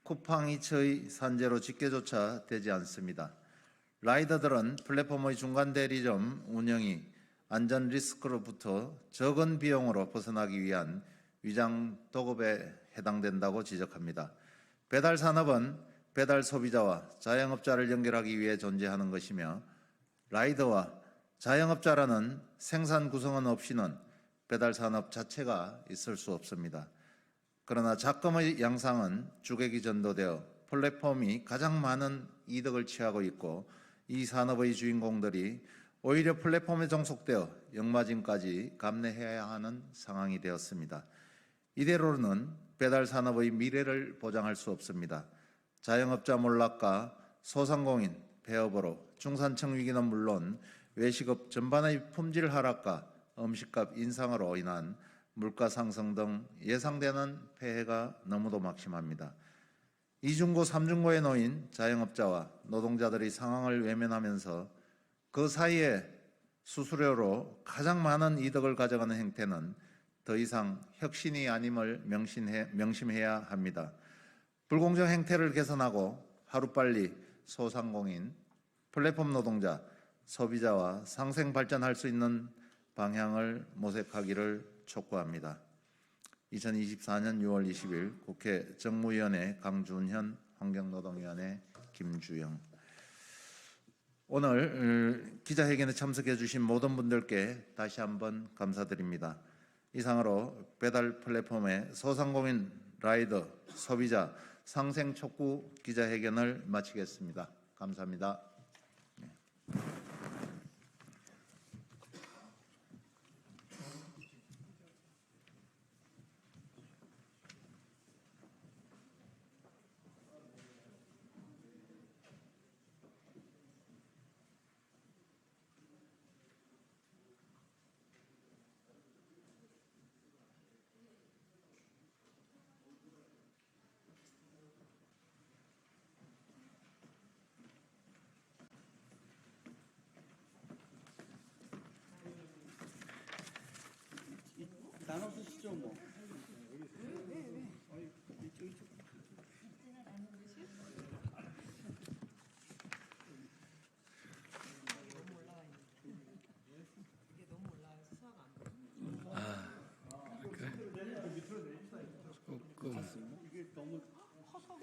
쿠팡이츠의 산재로 집계조차 되지 않습니다. 라이더들은 플랫폼의 중간 대리점 운영이 안전 리스크로부터 적은 비용으로 벗어나기 위한 위장 도급에 해당된다고 지적합니다. 배달 산업은 배달 소비자와 자영업자를 연결하기 위해 존재하는 것이며 라이더와 자영업자라는 생산 구성원 없이는 배달 산업 자체가 있을 수 없습니다. 그러나 작금의 양상은 주객이 전도되어 플랫폼이 가장 많은 이득을 취하고 있고 이 산업의 주인공들이 오히려 플랫폼에 종속되어 역마진까지 감내해야 하는 상황이 되었습니다. 이대로는 배달 산업의 미래를 보장할 수 없습니다. 자영업자 몰락과 소상공인 폐업으로 중산층 위기는 물론 외식업 전반의 품질 하락과 음식값 인상으로 인한 물가 상승 등 예상되는 폐해가 너무도 막심합니다. 이중고, 삼중고에 놓인 자영업자와 노동자들의 상황을 외면하면서 그 사이에 수수료로 가장 많은 이득을 가져가는 행태는 더 이상 혁신이 아님을 명심해야 합니다. 불공정 행태를 개선하고 하루빨리 소상공인, 플랫폼 노동자, 소비자와 상생 발전할 수 있는 방향을 모색하기를 촉구합니다. 2024년 6월 20일 국회 정무위원회 강준현, 환경노동위원회 김주영. 오늘 기자회견에 참석해 주신 모든 분들께 다시 한번 감사드립니다. 이상으로 배달 플랫폼의 소상공인, 라이더, 소비자 상생 촉구 기자회견을 마치겠습니다. 감사합니다. 나눠주시죠 뭐. 그래? 조금. 이게 너무 커서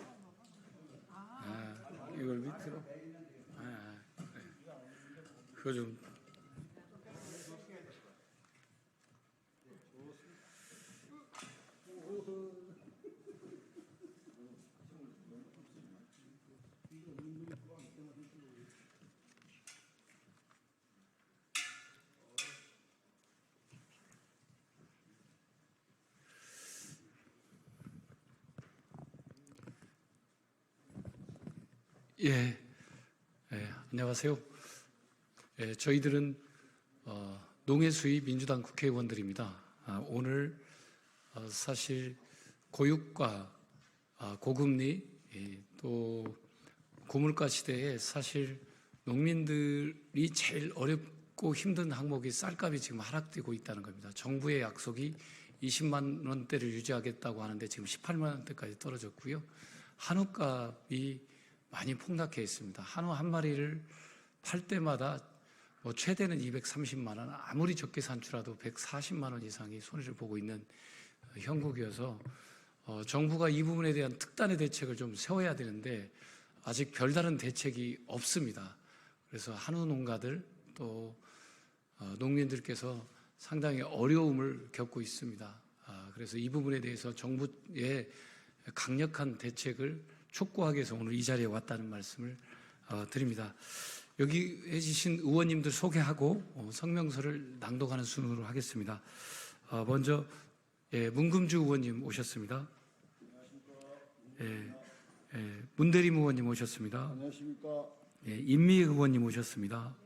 이걸 밑으로? 그래. 그거 좀. 안녕하세요. 저희들은 농해수위 민주당 국회의원들입니다. 오늘 사실 고육과 고금리 또 고물가 시대에 사실 농민들이 제일 어렵고 힘든 항목이 쌀값이 지금 하락되고 있다는 겁니다. 정부의 약속이 20만 원대를 유지하겠다고 하는데 지금 18만 원대까지 떨어졌고요. 한우값이 많이 폭락해 있습니다. 한우 한 마리를 팔 때마다 최대는 230만 원, 아무리 적게 산출하도 140만 원 이상이 손해를 보고 있는 형국이어서 정부가 이 부분에 대한 특단의 대책을 좀 세워야 되는데 아직 별다른 대책이 없습니다. 그래서 한우 농가들 또 농민들께서 상당히 어려움을 겪고 있습니다. 그래서 이 부분에 대해서 정부의 강력한 대책을 촉구하기 위해서 오늘 이 자리에 왔다는 말씀을 드립니다. 여기 해주신 의원님들 소개하고 성명서를 낭독하는 순으로 하겠습니다. 먼저 문금주 의원님 오셨습니다. 문대림 의원님 오셨습니다. 안녕하십니까. 임미애 의원님 오셨습니다.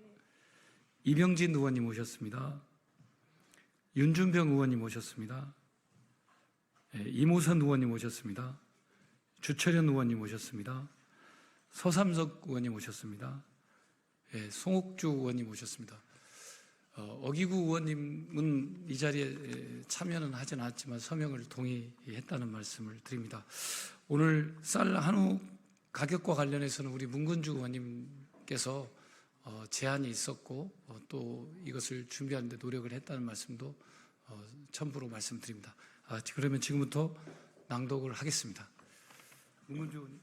이병진 의원님 오셨습니다. 윤준병 의원님 오셨습니다. 이모선 의원님 오셨습니다. 주철현 의원님 오셨습니다. 서삼석 의원님 오셨습니다. 송옥주 의원님 오셨습니다. 어기구 의원님은 이 자리에 참여는 하진 않았지만 서명을 동의했다는 말씀을 드립니다. 오늘 쌀 한우 가격과 관련해서는 우리 문근주 의원님께서 제안이 있었고 또 이것을 준비하는 데 노력을 했다는 말씀도 첨부로 말씀드립니다. 그러면 지금부터 낭독을 하겠습니다. 문근주 의원님.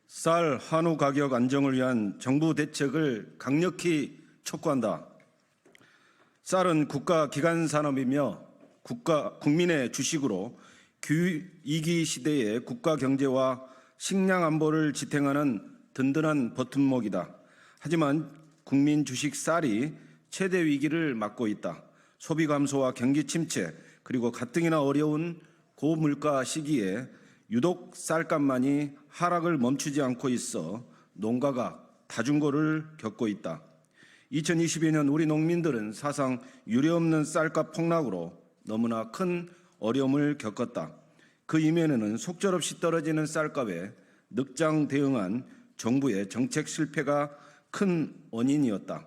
쌀 한우 가격 안정을 위한 정부 대책을 강력히 촉구한다. 쌀은 국가 기간 산업이며 국민의 주식으로 기후위기 시대에 국가 경제와 식량 안보를 지탱하는 든든한 버팀목이다. 하지만 국민 주식 쌀이 최대 위기를 맞고 있다. 소비 감소와 경기 침체 그리고 가뜩이나 어려운 고물가 시기에 유독 쌀값만이 하락을 멈추지 않고 있어 농가가 다중고를 겪고 있다. 2022년 우리 농민들은 사상 유례없는 쌀값 폭락으로 너무나 큰 어려움을 겪었다. 그 이면에는 속절없이 떨어지는 쌀값에 늑장 대응한 정부의 정책 실패가 큰 원인이었다.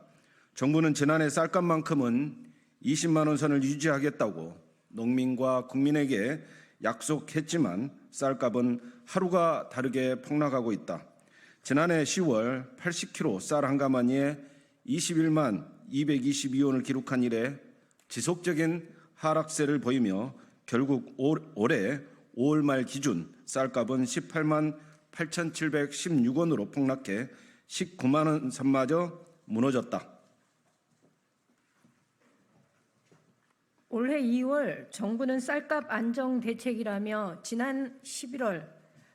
정부는 지난해 쌀값만큼은 20만 원 선을 유지하겠다고 농민과 국민에게 약속했지만 쌀값은 하루가 다르게 폭락하고 있다. 지난해 10월 80kg 쌀 한 가마니에 21만 222원을 기록한 이래 지속적인 하락세를 보이며 결국 올해 5월 말 기준 쌀값은 18만 8,716원으로 폭락해 19만 원 선마저 무너졌다. 올해 2월 정부는 쌀값 안정 대책이라며 지난 11월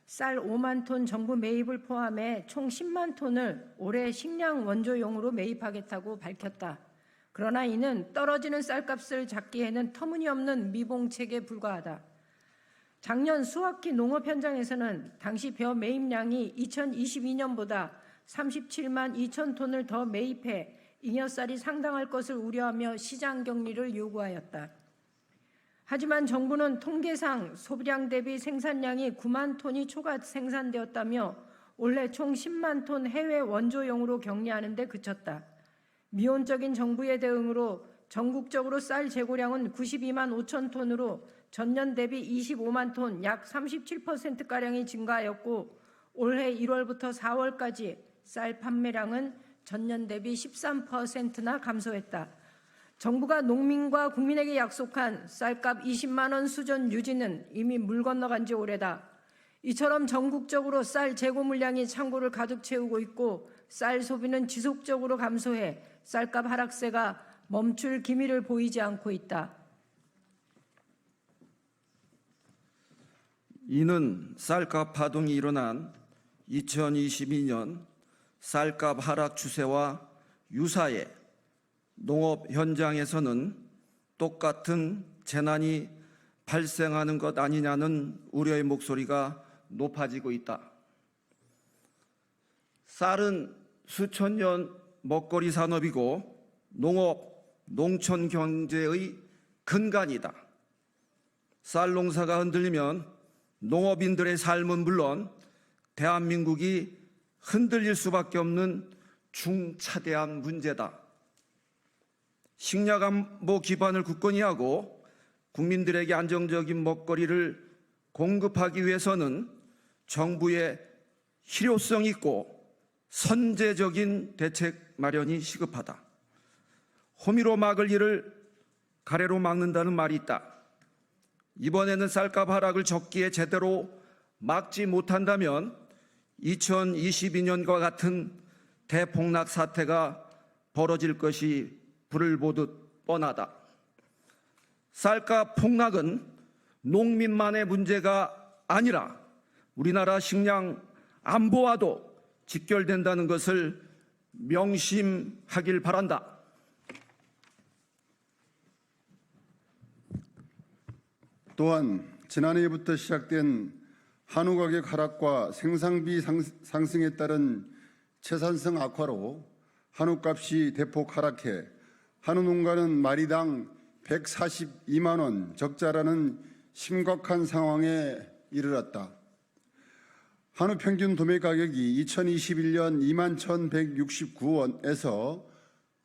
쌀 5만 톤 정부 매입을 포함해 총 10만 톤을 올해 식량 원조용으로 매입하겠다고 밝혔다. 그러나 이는 떨어지는 쌀값을 잡기에는 터무니없는 미봉책에 불과하다. 작년 수확기 농업 현장에서는 당시 벼 매입량이 2022년보다 37만 2천 톤을 더 매입해 잉여쌀이 상당할 것을 우려하며 시장 격리를 요구하였다. 하지만 정부는 통계상 소비량 대비 생산량이 9만 톤이 초과 생산되었다며 올해 총 10만 톤 해외 원조용으로 격리하는 데 그쳤다. 미온적인 정부의 대응으로 전국적으로 쌀 재고량은 92만 5천 톤으로 전년 대비 25만 톤, 약 37%가량이 증가하였고 올해 1월부터 4월까지 쌀 판매량은 전년 대비 13%나 감소했다. 정부가 농민과 국민에게 약속한 쌀값 20만 원 수준 유지는 이미 물 건너간 지 오래다. 이처럼 전국적으로 쌀 재고 물량이 창고를 가득 채우고 있고 쌀 소비는 지속적으로 감소해 쌀값 하락세가 멈출 기미를 보이지 않고 있다. 이는 쌀값 파동이 일어난 2022년 쌀값 하락 추세와 유사해 농업 현장에서는 똑같은 재난이 발생하는 것 아니냐는 우려의 목소리가 높아지고 있다. 쌀은 수천 년 먹거리 산업이고 농업, 농촌 경제의 근간이다. 쌀 농사가 흔들리면 농업인들의 삶은 물론 대한민국이 흔들릴 수밖에 없는 중차대한 문제다. 식량 안보 기반을 굳건히 하고 국민들에게 안정적인 먹거리를 공급하기 위해서는 정부의 실효성 있고 선제적인 대책 마련이 시급하다. 호미로 막을 일을 가래로 막는다는 말이 있다. 이번에는 쌀값 하락을 적기에 제대로 막지 못한다면 2022년과 같은 대폭락 사태가 벌어질 것이 불을 보듯 뻔하다. 쌀값 폭락은 농민만의 문제가 아니라 우리나라 식량 안보와도 직결된다는 것을 명심하길 바란다. 또한 지난해부터 시작된 한우 가격 하락과 생산비 상승에 따른 채산성 악화로 한우값이 대폭 하락해 한우 농가는 마리당 142만 원 적자라는 심각한 상황에 이르렀다. 한우 평균 도매 가격이 2021년 21,169원에서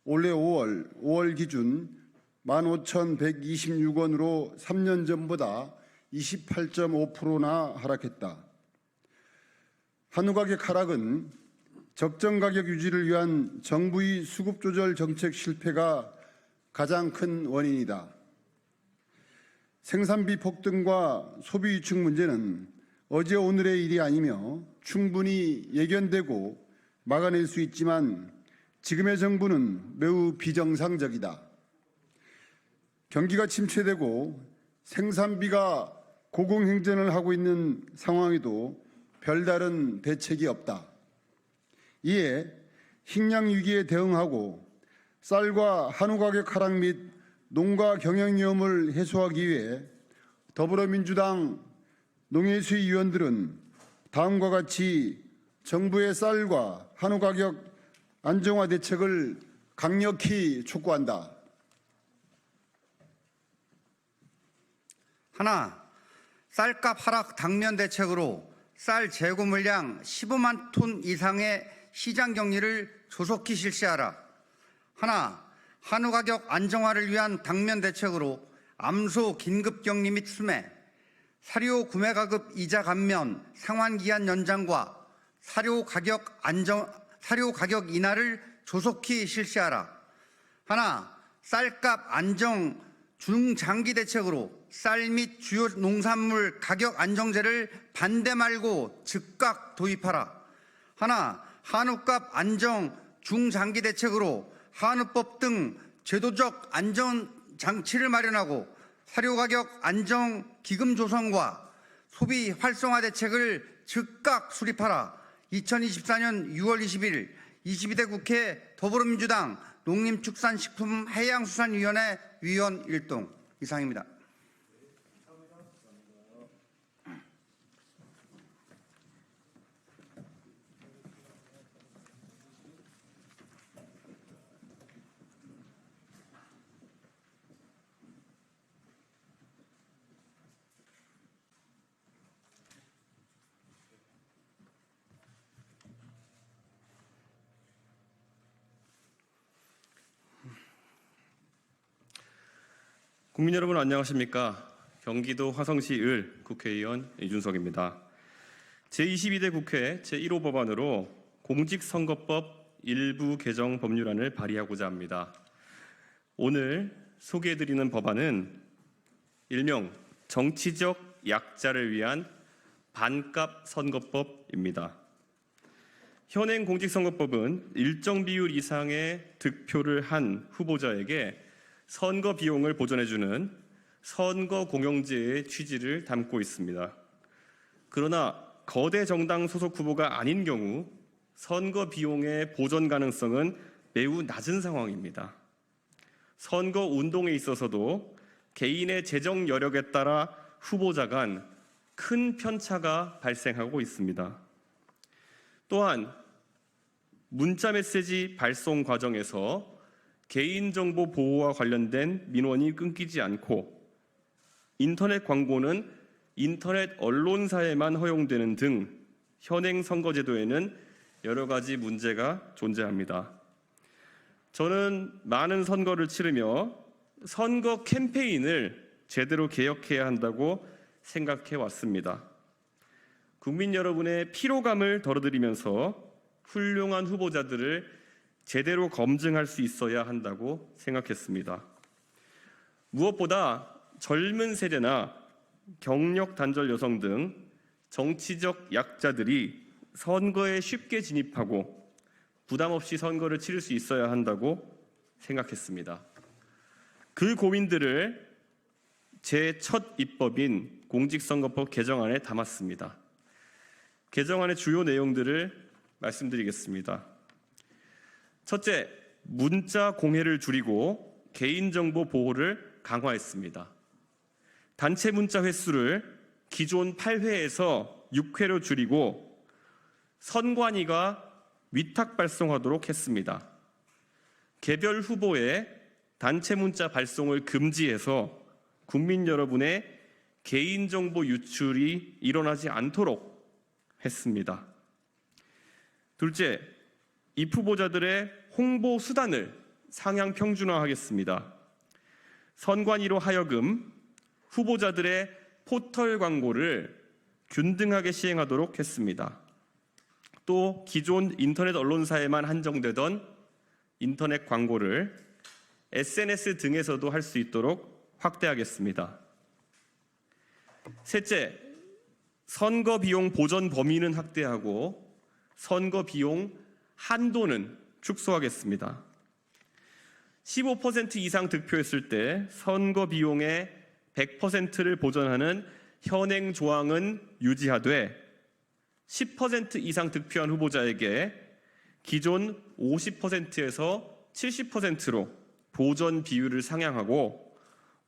올해 5월 기준 15,126원으로 3년 전보다 28.5%나 하락했다. 한우 가격 하락은 적정 가격 유지를 위한 정부의 수급 조절 정책 실패가 가장 큰 원인이다. 생산비 폭등과 소비 위축 문제는 어제 오늘의 일이 아니며 충분히 예견되고 막아낼 수 있지만 지금의 정부는 매우 비정상적이다. 경기가 침체되고 생산비가 고공행진을 하고 있는 상황에도 별다른 대책이 없다. 이에 식량 위기에 대응하고 쌀과 한우 가격 하락 및 농가 경영 위험을 해소하기 위해 더불어민주당 농해수위원들은 다음과 같이 정부의 쌀과 한우 가격 안정화 대책을 강력히 촉구한다. 하나, 쌀값 하락 당면 대책으로 쌀 재고 물량 15만 톤 이상의 시장 격리를 조속히 실시하라. 하나, 한우 가격 안정화를 위한 당면 대책으로 암소 긴급 격리 및 수매, 사료 구매 가급 이자 감면 상환 기한 연장과 사료 가격 인하를 조속히 실시하라. 하나, 쌀값 안정 중장기 대책으로 쌀 및 주요 농산물 가격 안정제를 반대 말고 즉각 도입하라. 하나, 한우값 안정 중장기 대책으로 한우법 등 제도적 안전 장치를 마련하고 사료 가격 안정 기금 조성과 소비 활성화 대책을 즉각 수립하라. 2024년 6월 20일 22대 국회 더불어민주당 농림축산식품해양수산위원회 위원 1동 이상입니다. 국민 여러분 안녕하십니까? 경기도 화성시 을 국회의원 이준석입니다. 제22대 국회 제1호 법안으로 공직선거법 일부 개정 법률안을 발의하고자 합니다. 오늘 소개해드리는 법안은 일명 정치적 약자를 위한 반값 선거법입니다. 현행 공직선거법은 일정 비율 이상의 득표를 한 후보자에게 선거 비용을 보전해주는 선거 공영제의 취지를 담고 있습니다. 그러나 거대 정당 소속 후보가 아닌 경우 선거 비용의 보전 가능성은 매우 낮은 상황입니다. 선거 운동에 있어서도 개인의 재정 여력에 따라 후보자 간 큰 편차가 발생하고 있습니다. 또한 문자 메시지 발송 과정에서 개인정보 보호와 관련된 민원이 끊기지 않고 인터넷 광고는 인터넷 언론사에만 허용되는 등 현행 선거제도에는 여러 가지 문제가 존재합니다. 저는 많은 선거를 치르며 선거 캠페인을 제대로 개혁해야 한다고 생각해 왔습니다. 국민 여러분의 피로감을 덜어드리면서 훌륭한 후보자들을 제대로 검증할 수 있어야 한다고 생각했습니다. 무엇보다 젊은 세대나 경력 단절 여성 등 정치적 약자들이 선거에 쉽게 진입하고 부담 없이 선거를 치를 수 있어야 한다고 생각했습니다. 그 고민들을 제 첫 입법인 공직선거법 개정안에 담았습니다. 개정안의 주요 내용들을 말씀드리겠습니다. 첫째, 문자 공해를 줄이고 개인정보 보호를 강화했습니다. 단체 문자 횟수를 기존 8회에서 6회로 줄이고 선관위가 위탁 발송하도록 했습니다. 개별 후보의 단체 문자 발송을 금지해서 국민 여러분의 개인정보 유출이 일어나지 않도록 했습니다. 둘째, 이 후보자들의 홍보 수단을 상향 평준화하겠습니다. 선관위로 하여금 후보자들의 포털 광고를 균등하게 시행하도록 했습니다. 또 기존 인터넷 언론사에만 한정되던 인터넷 광고를 SNS 등에서도 할 수 있도록 확대하겠습니다. 셋째, 선거 비용 보전 범위는 확대하고 선거 비용 한도는 축소하겠습니다. 15% 이상 득표했을 때 선거 비용의 100%를 보전하는 현행 조항은 유지하되 10% 이상 득표한 후보자에게 기존 50%에서 70%로 보전 비율을 상향하고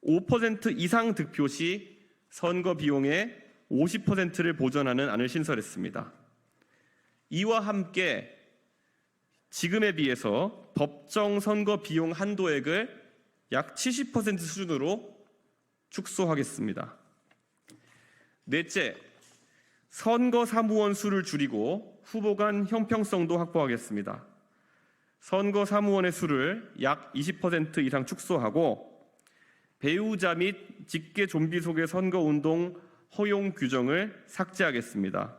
5% 이상 득표 시 선거 비용의 50%를 보전하는 안을 신설했습니다. 이와 함께 지금에 비해서 법정 선거 비용 한도액을 약 70% 수준으로 축소하겠습니다. 넷째, 선거 사무원 수를 줄이고 후보 간 형평성도 확보하겠습니다. 선거 사무원의 수를 약 20% 이상 축소하고 배우자 및 직계 좀비 속의 선거운동 허용 규정을 삭제하겠습니다.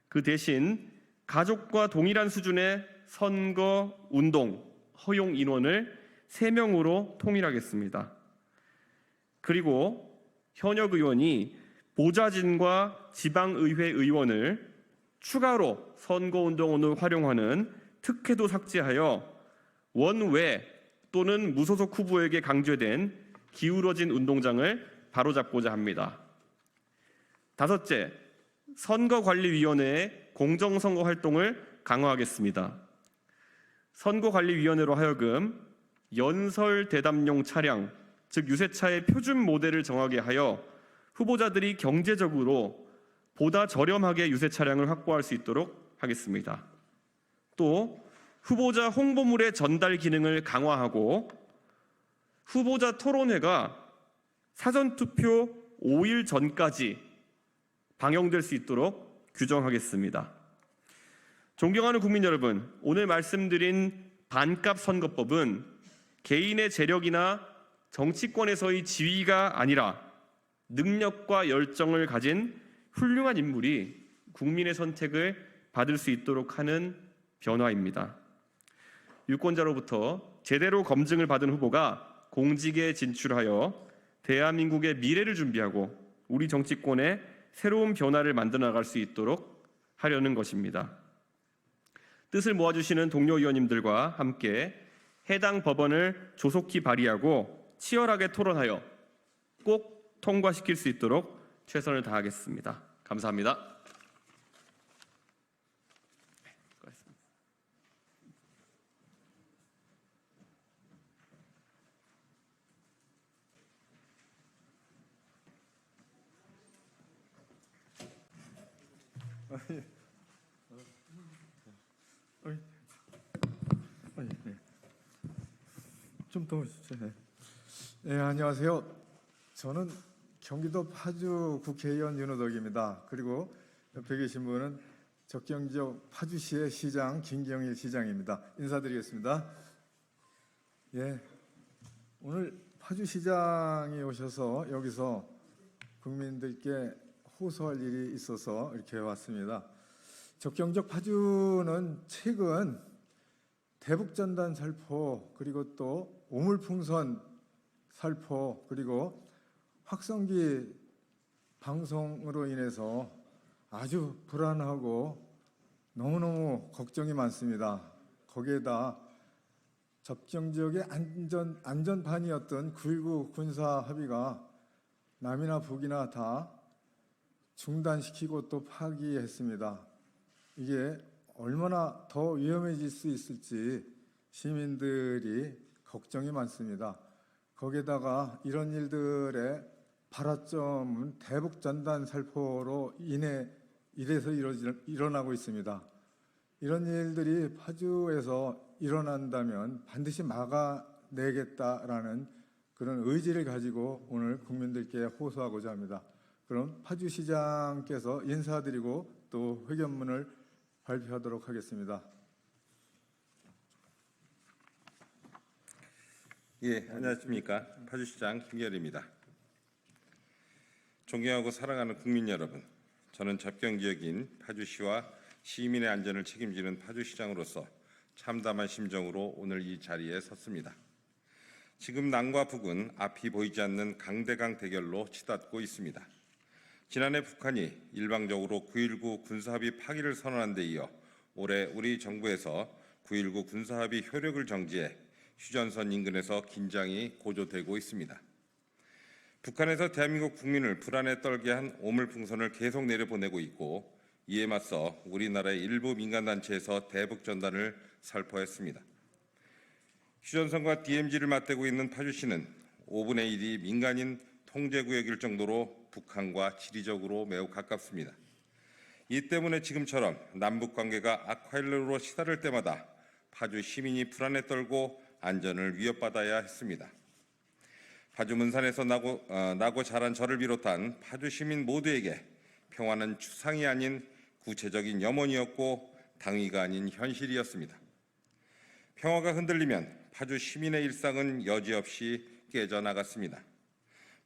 그 대신 가족과 동일한 수준의 선거운동 허용 인원을 3명으로 통일하겠습니다. 그리고 현역 의원이 보좌진과 지방의회 의원을 추가로 선거운동원으로 활용하는 특혜도 삭제하여 원외 또는 무소속 후보에게 강제된 기울어진 운동장을 바로잡고자 합니다. 다섯째, 선거관리위원회의 공정선거 활동을 강화하겠습니다. 선거관리위원회로 하여금 연설 대담용 차량, 즉 유세차의 표준 모델을 정하게 하여 후보자들이 경제적으로 보다 저렴하게 유세 차량을 확보할 수 있도록 하겠습니다. 또 후보자 홍보물의 전달 기능을 강화하고 후보자 토론회가 사전투표 5일 전까지 방영될 수 있도록 규정하겠습니다. 존경하는 국민 여러분, 오늘 말씀드린 반값 선거법은 개인의 재력이나 정치권에서의 지위가 아니라 능력과 열정을 가진 훌륭한 인물이 국민의 선택을 받을 수 있도록 하는 변화입니다. 유권자로부터 제대로 검증을 받은 후보가 공직에 진출하여 대한민국의 미래를 준비하고 우리 정치권의 새로운 변화를 만들어 나갈 수 있도록 하려는 것입니다. 뜻을 모아주시는 동료 의원님들과 함께 해당 법안을 조속히 발의하고 치열하게 토론하여 꼭 통과시킬 수 있도록 최선을 다하겠습니다. 감사합니다. 좀 더 주세요. 네, 안녕하세요. 저는 경기도 파주 국회의원 윤호덕입니다. 그리고 옆에 계신 분은 적경지역 파주시의 시장 김경일 시장입니다. 인사드리겠습니다. 예, 오늘 파주시장에 오셔서 여기서 국민들께 호소할 일이 있어서 이렇게 왔습니다. 적경지역 파주는 최근 대북전단 살포 그리고 또 오물풍선 살포 그리고 확성기 방송으로 인해서 아주 불안하고 너무너무 걱정이 많습니다. 거기에다 적경지역의 안전판이었던 9.19 군사 합의가 남이나 북이나 다 중단시키고 또 파기했습니다. 이게 얼마나 더 위험해질 수 있을지 시민들이 걱정이 많습니다. 거기에다가 이런 일들의 발화점은 대북 전단 살포로 이래서 일어나고 있습니다. 이런 일들이 파주에서 일어난다면 반드시 막아내겠다라는 그런 의지를 가지고 오늘 국민들께 호소하고자 합니다. 그럼 파주시장께서 인사드리고 또 회견문을 발표하도록 하겠습니다. 예, 안녕하십니까. 파주시장 김결입니다. 존경하고 사랑하는 국민 여러분, 저는 접경지역인 파주시와 시민의 안전을 책임지는 파주시장으로서 참담한 심정으로 오늘 이 자리에 섰습니다. 지금 남과 북은 앞이 보이지 않는 강대강 대결로 치닫고 있습니다. 지난해 북한이 일방적으로 9.19 군사합의 파기를 선언한 데 이어 올해 우리 정부에서 9.19 군사합의 효력을 정지해 휴전선 인근에서 긴장이 고조되고 있습니다. 북한에서 대한민국 국민을 불안에 떨게 한 오물풍선을 계속 내려보내고 있고 이에 맞서 우리나라의 일부 민간단체에서 대북 전단을 살포했습니다. 휴전선과 DMZ를 맞대고 있는 파주시는 5분의 1이 민간인 통제구역일 정도로 북한과 지리적으로 매우 가깝습니다. 이 때문에 지금처럼 남북 관계가 악화일로로 시달을 때마다 파주 시민이 불안에 떨고 안전을 위협받아야 했습니다. 파주 문산에서 나고 자란 저를 비롯한 파주 시민 모두에게 평화는 추상이 아닌 구체적인 염원이었고 당위가 아닌 현실이었습니다. 평화가 흔들리면 파주 시민의 일상은 여지없이 깨져나갔습니다.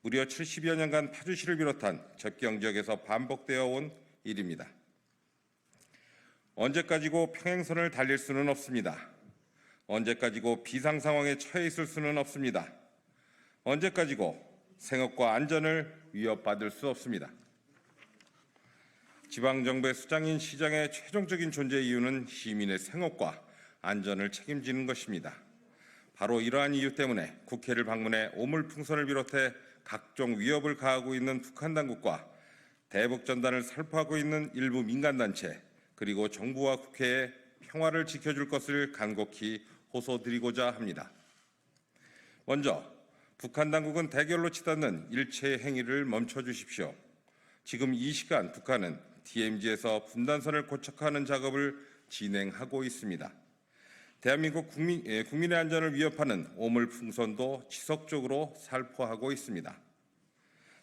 무려 70여 년간 파주시를 비롯한 접경 지역에서 반복되어 온 일입니다. 언제까지고 평행선을 달릴 수는 없습니다. 언제까지고 비상 상황에 처해 있을 수는 없습니다. 언제까지고 생업과 안전을 위협받을 수 없습니다. 지방정부의 수장인 시장의 최종적인 존재 이유는 시민의 생업과 안전을 책임지는 것입니다. 바로 이러한 이유 때문에 국회를 방문해 오물풍선을 비롯해 각종 위협을 가하고 있는 북한 당국과 대북 전단을 살포하고 있는 일부 민간단체 그리고 정부와 국회의 평화를 지켜줄 것을 간곡히 호소드리고자 합니다. 먼저 북한 당국은 대결로 치닫는 일체의 행위를 멈춰주십시오. 지금 이 시간 북한은 DMZ에서 분단선을 고착화하는 작업을 진행하고 있습니다. 대한민국 국민의 안전을 위협하는 오물풍선도 지속적으로 살포하고 있습니다.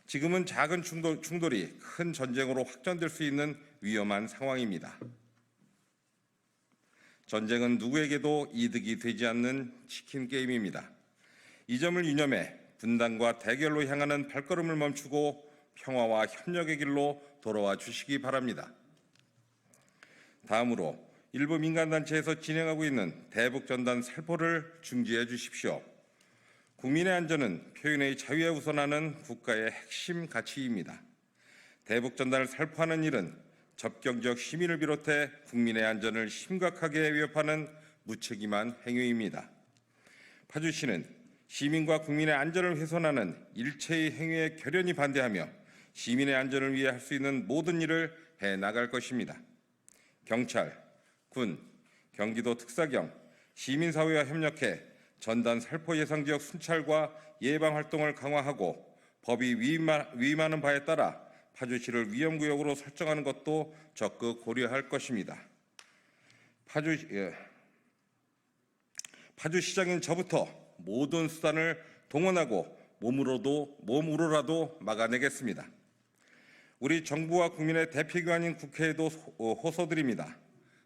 지금은 작은 충돌이 큰 전쟁으로 확전될 수 있는 위험한 상황입니다. 전쟁은 누구에게도 이득이 되지 않는 치킨 게임입니다. 이 점을 유념해 분단과 대결로 향하는 발걸음을 멈추고 평화와 협력의 길로 돌아와 주시기 바랍니다. 다음으로 일부 민간단체에서 진행하고 있는 대북 전단 살포를 중지해 주십시오. 국민의 안전은 표현의 자유에 우선하는 국가의 핵심 가치입니다. 대북 전단을 살포하는 일은 접경 지역 시민을 비롯해 국민의 안전을 심각하게 위협하는 무책임한 행위입니다. 파주시는 시민과 국민의 안전을 훼손하는 일체의 행위에 결연히 반대하며 시민의 안전을 위해 할 수 있는 모든 일을 해나갈 것입니다. 경찰, 군, 경기도 특사경, 시민사회와 협력해 전단 살포 예상지역 순찰과 예방 활동을 강화하고 법이 위임하는 바에 따라 파주시를 위험구역으로 설정하는 것도 적극 고려할 것입니다. 파주시장인 저부터 모든 수단을 동원하고 몸으로라도 막아내겠습니다. 우리 정부와 국민의 대표기관인 국회에도 호소드립니다.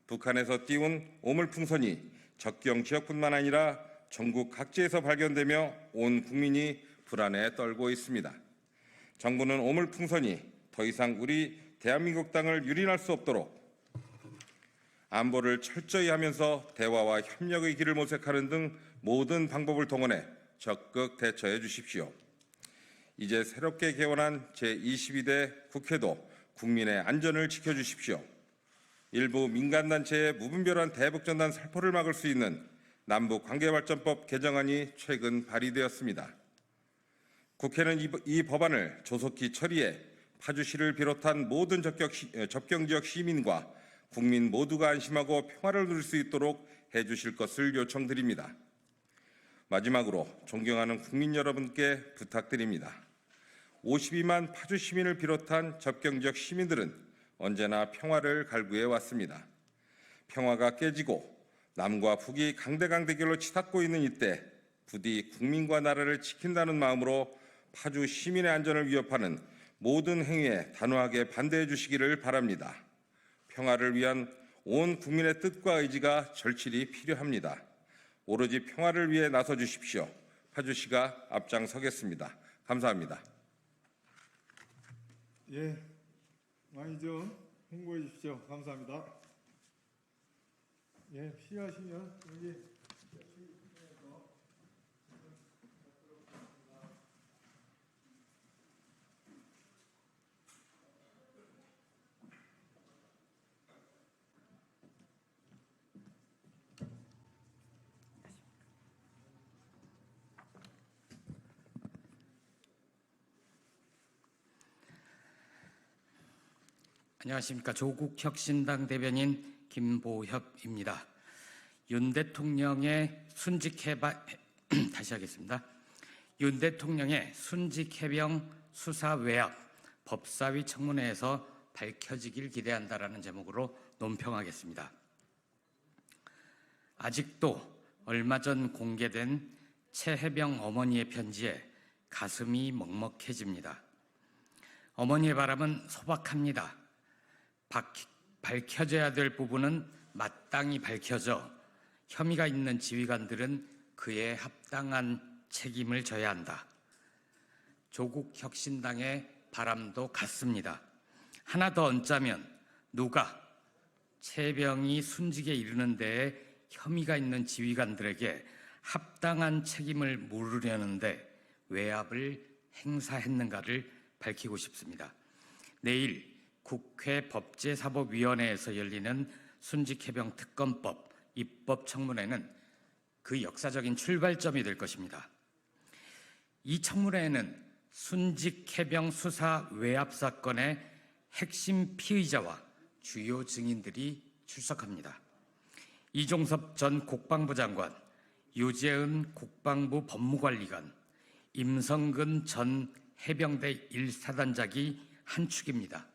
북한에서 띄운 오물풍선이 접경 지역뿐만 아니라 전국 각지에서 발견되며 온 국민이 불안에 떨고 있습니다. 정부는 오물풍선이 더 이상 우리 대한민국 땅을 유린할 수 없도록 안보를 철저히 하면서 대화와 협력의 길을 모색하는 등 모든 방법을 동원해 적극 대처해 주십시오. 이제 새롭게 개원한 제22대 국회도 국민의 안전을 지켜주십시오. 일부 민간단체의 무분별한 대북전단 살포를 막을 수 있는 남북관계발전법 개정안이 최근 발의되었습니다. 국회는 이 법안을 조속히 처리해 파주시를 비롯한 모든 접경지역 시민과 국민 모두가 안심하고 평화를 누릴 수 있도록 해주실 것을 요청드립니다. 마지막으로 존경하는 국민 여러분께 부탁드립니다. 52만 파주 시민을 비롯한 접경지역 시민들은 언제나 평화를 갈구해 왔습니다. 평화가 깨지고 남과 북이 강대강 대결로 치닫고 있는 이때 부디 국민과 나라를 지킨다는 마음으로 파주 시민의 안전을 위협하는 모든 행위에 단호하게 반대해 주시기를 바랍니다. 평화를 위한 온 국민의 뜻과 의지가 절실히 필요합니다. 오로지 평화를 위해 나서 주십시오. 파주시가 앞장서겠습니다. 감사합니다. 예, 많이 좀 홍보해 주십시오. 감사합니다. 예, 필요하시면 여기 안녕하십니까. 조국혁신당 대변인 김보협입니다. 윤 대통령의 다시 하겠습니다. 윤 대통령의 순직해병 수사 외압 법사위 청문회에서 밝혀지길 기대한다라는 제목으로 논평하겠습니다. 아직도 얼마 전 공개된 최혜병 어머니의 편지에 가슴이 먹먹해집니다. 어머니의 바람은 소박합니다. 밝혀져야 될 부분은 마땅히 밝혀져 혐의가 있는 지휘관들은 그에 합당한 책임을 져야 한다. 조국 혁신당의 바람도 같습니다. 하나 더 얹자면 누가 최병이 순직에 이르는 데에 혐의가 있는 지휘관들에게 합당한 책임을 물으려는데 외압을 행사했는가를 밝히고 싶습니다. 내일 국회 법제사법위원회에서 열리는 순직해병 특검법 입법 청문회는 그 역사적인 출발점이 될 것입니다. 이 청문회에는 순직해병 수사 외압 사건의 핵심 피의자와 주요 증인들이 출석합니다. 이종섭 전 국방부 장관, 유재은 국방부 법무관리관, 임성근 전 해병대 1사단장이 한 축입니다.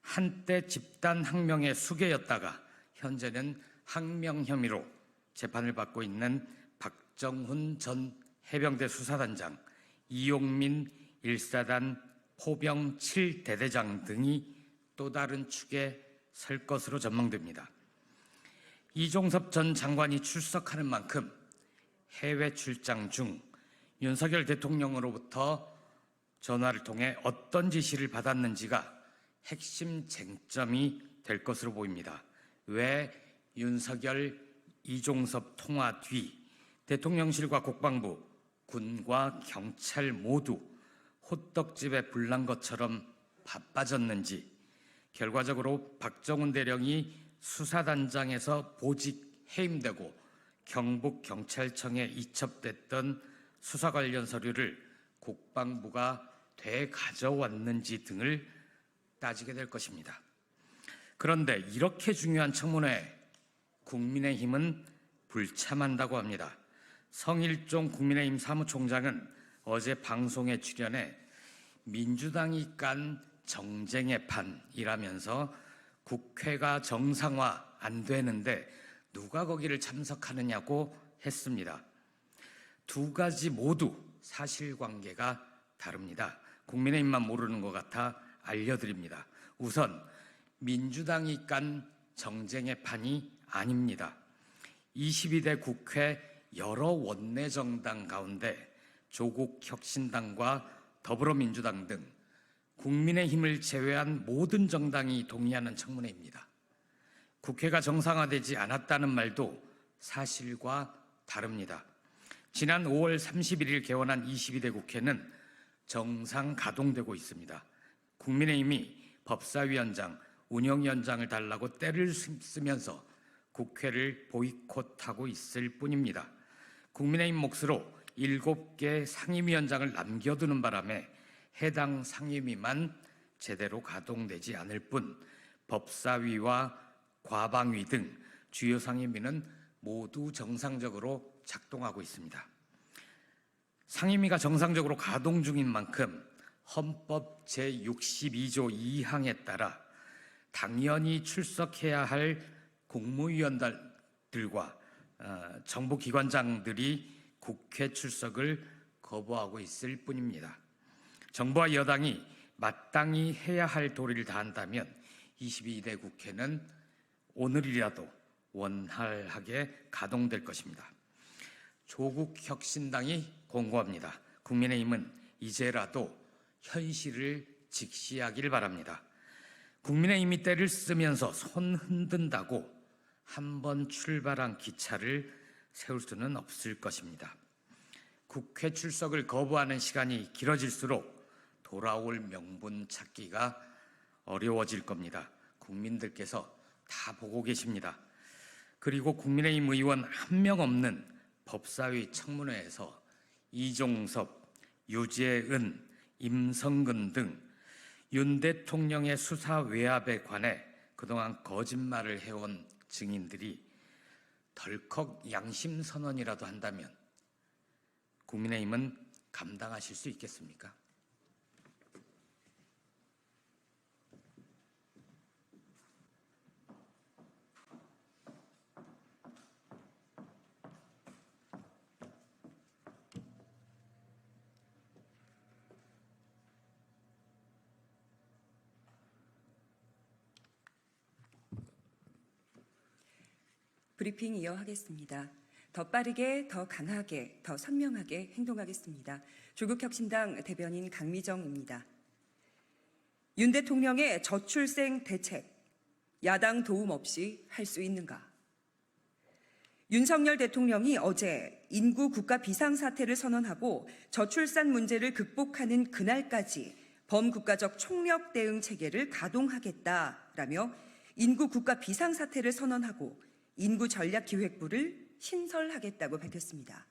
한때 집단 항명의 수괴였다가 현재는 항명 혐의로 재판을 받고 있는 박정훈 전 해병대 수사단장, 이용민 1사단 포병 7대대장 등이 또 다른 축에 설 것으로 전망됩니다. 이종섭 전 장관이 출석하는 만큼 해외 출장 중 윤석열 대통령으로부터 전화를 통해 어떤 지시를 받았는지가 핵심 쟁점이 될 것으로 보입니다. 왜 윤석열, 이종섭 통화 뒤 대통령실과 국방부, 군과 경찰 모두 호떡집에 불난 것처럼 바빠졌는지, 결과적으로 박정훈 대령이 수사단장에서 보직 해임되고 경북경찰청에 이첩됐던 수사 관련 서류를 국방부가 되가져왔는지 등을 따지게 될 것입니다. 그런데 이렇게 중요한 청문회에 국민의힘은 불참한다고 합니다. 성일종 국민의힘 사무총장은 어제 방송에 출연해 민주당이 깐 정쟁의 판이라면서 국회가 정상화 안 되는데 누가 거기를 참석하느냐고 했습니다. 두 가지 모두 사실관계가 다릅니다. 국민의힘만 모르는 것 같아 알려드립니다. 우선 민주당이 깐 정쟁의 판이 아닙니다. 22대 국회 여러 원내정당 가운데 조국 혁신당과 더불어민주당 등 국민의힘을 제외한 모든 정당이 동의하는 청문회입니다. 국회가 정상화되지 않았다는 말도 사실과 다릅니다. 지난 5월 31일 개원한 22대 국회는 정상 가동되고 있습니다. 국민의힘이 법사위원장, 운영위원장을 달라고 떼를 쓰면서 국회를 보이콧하고 있을 뿐입니다. 국민의힘 몫으로 7개 상임위원장을 남겨두는 바람에 해당 상임위만 제대로 가동되지 않을 뿐 법사위와 과방위 등 주요 상임위는 모두 정상적으로 작동하고 있습니다. 상임위가 정상적으로 가동 중인 만큼 헌법 제62조 2항에 따라 당연히 출석해야 할 국무위원들과 정부기관장들이 국회 출석을 거부하고 있을 뿐입니다. 정부와 여당이 마땅히 해야 할 도리를 다한다면 22대 국회는 오늘이라도 원활하게 가동될 것입니다. 조국 혁신당이 공고합니다. 국민의힘은 이제라도 현실을 직시하길 바랍니다. 국민의힘이 때를 쓰면서 손 흔든다고 한번 출발한 기차를 세울 수는 없을 것입니다. 국회 출석을 거부하는 시간이 길어질수록 돌아올 명분 찾기가 어려워질 겁니다. 국민들께서 다 보고 계십니다. 그리고 국민의힘 의원 한 명 없는 법사위 청문회에서 이종섭, 유재은, 임성근 등 윤 대통령의 수사 외압에 관해 그동안 거짓말을 해온 증인들이 덜컥 양심 선언이라도 한다면 국민의힘은 감당하실 수 있겠습니까? 브리핑 이어하겠습니다. 더 빠르게, 더 강하게, 더 선명하게 행동하겠습니다. 조국혁신당 대변인 강미정입니다. 윤 대통령의 저출생 대책, 야당 도움 없이 할 수 있는가? 윤석열 대통령이 어제 인구 국가 비상사태를 선언하고 저출산 문제를 극복하는 그날까지 범국가적 총력 대응 체계를 가동하겠다라며 인구 국가 비상사태를 선언하고 인구전략기획부를 신설하겠다고 밝혔습니다.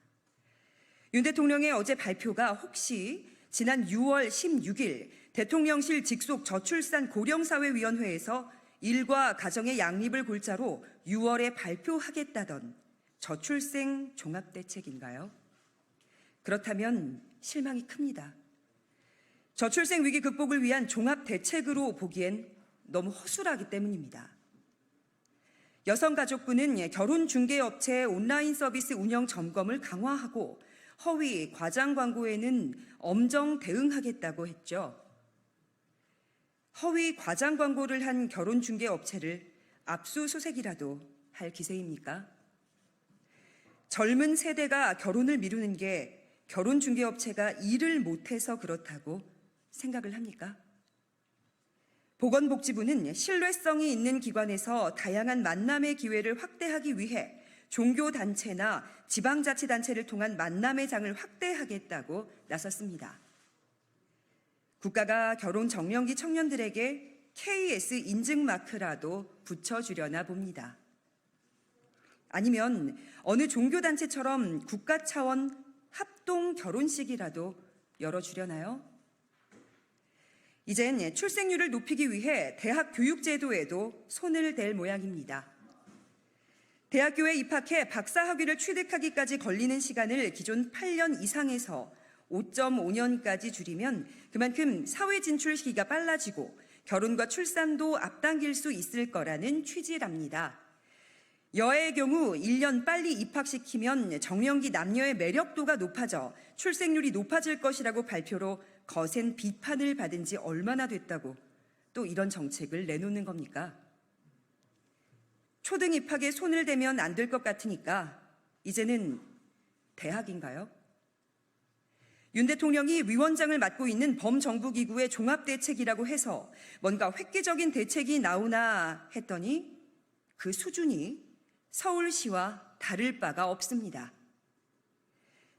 윤 대통령의 어제 발표가 혹시 지난 6월 16일 대통령실 직속 저출산 고령사회위원회에서 일과 가정의 양립을 골자로 6월에 발표하겠다던 저출생 종합대책인가요? 그렇다면 실망이 큽니다. 저출생 위기 극복을 위한 종합대책으로 보기엔 너무 허술하기 때문입니다. 여성가족부는 결혼중개업체 온라인 서비스 운영 점검을 강화하고 허위, 과장 광고에는 엄정 대응하겠다고 했죠. 허위, 과장 광고를 한 결혼중개업체를 압수수색이라도 할 기세입니까? 젊은 세대가 결혼을 미루는 게 결혼중개업체가 일을 못해서 그렇다고 생각을 합니까? 보건복지부는 신뢰성이 있는 기관에서 다양한 만남의 기회를 확대하기 위해 종교단체나 지방자치단체를 통한 만남의 장을 확대하겠다고 나섰습니다. 국가가 결혼 정년기 청년들에게 KS 인증마크라도 붙여주려나 봅니다. 아니면 어느 종교단체처럼 국가 차원 합동 결혼식이라도 열어주려나요? 이젠 출생률을 높이기 위해 대학 교육제도에도 손을 댈 모양입니다. 대학교에 입학해 박사학위를 취득하기까지 걸리는 시간을 기존 8년 이상에서 5.5년까지 줄이면 그만큼 사회 진출 시기가 빨라지고 결혼과 출산도 앞당길 수 있을 거라는 취지랍니다. 여애의 경우 1년 빨리 입학시키면 정년기 남녀의 매력도가 높아져 출생률이 높아질 것이라고 발표로 거센 비판을 받은 지 얼마나 됐다고 또 이런 정책을 내놓는 겁니까? 초등 입학에 손을 대면 안 될 것 같으니까 이제는 대학인가요? 윤 대통령이 위원장을 맡고 있는 범정부기구의 종합대책이라고 해서 뭔가 획기적인 대책이 나오나 했더니 그 수준이 서울시와 다를 바가 없습니다.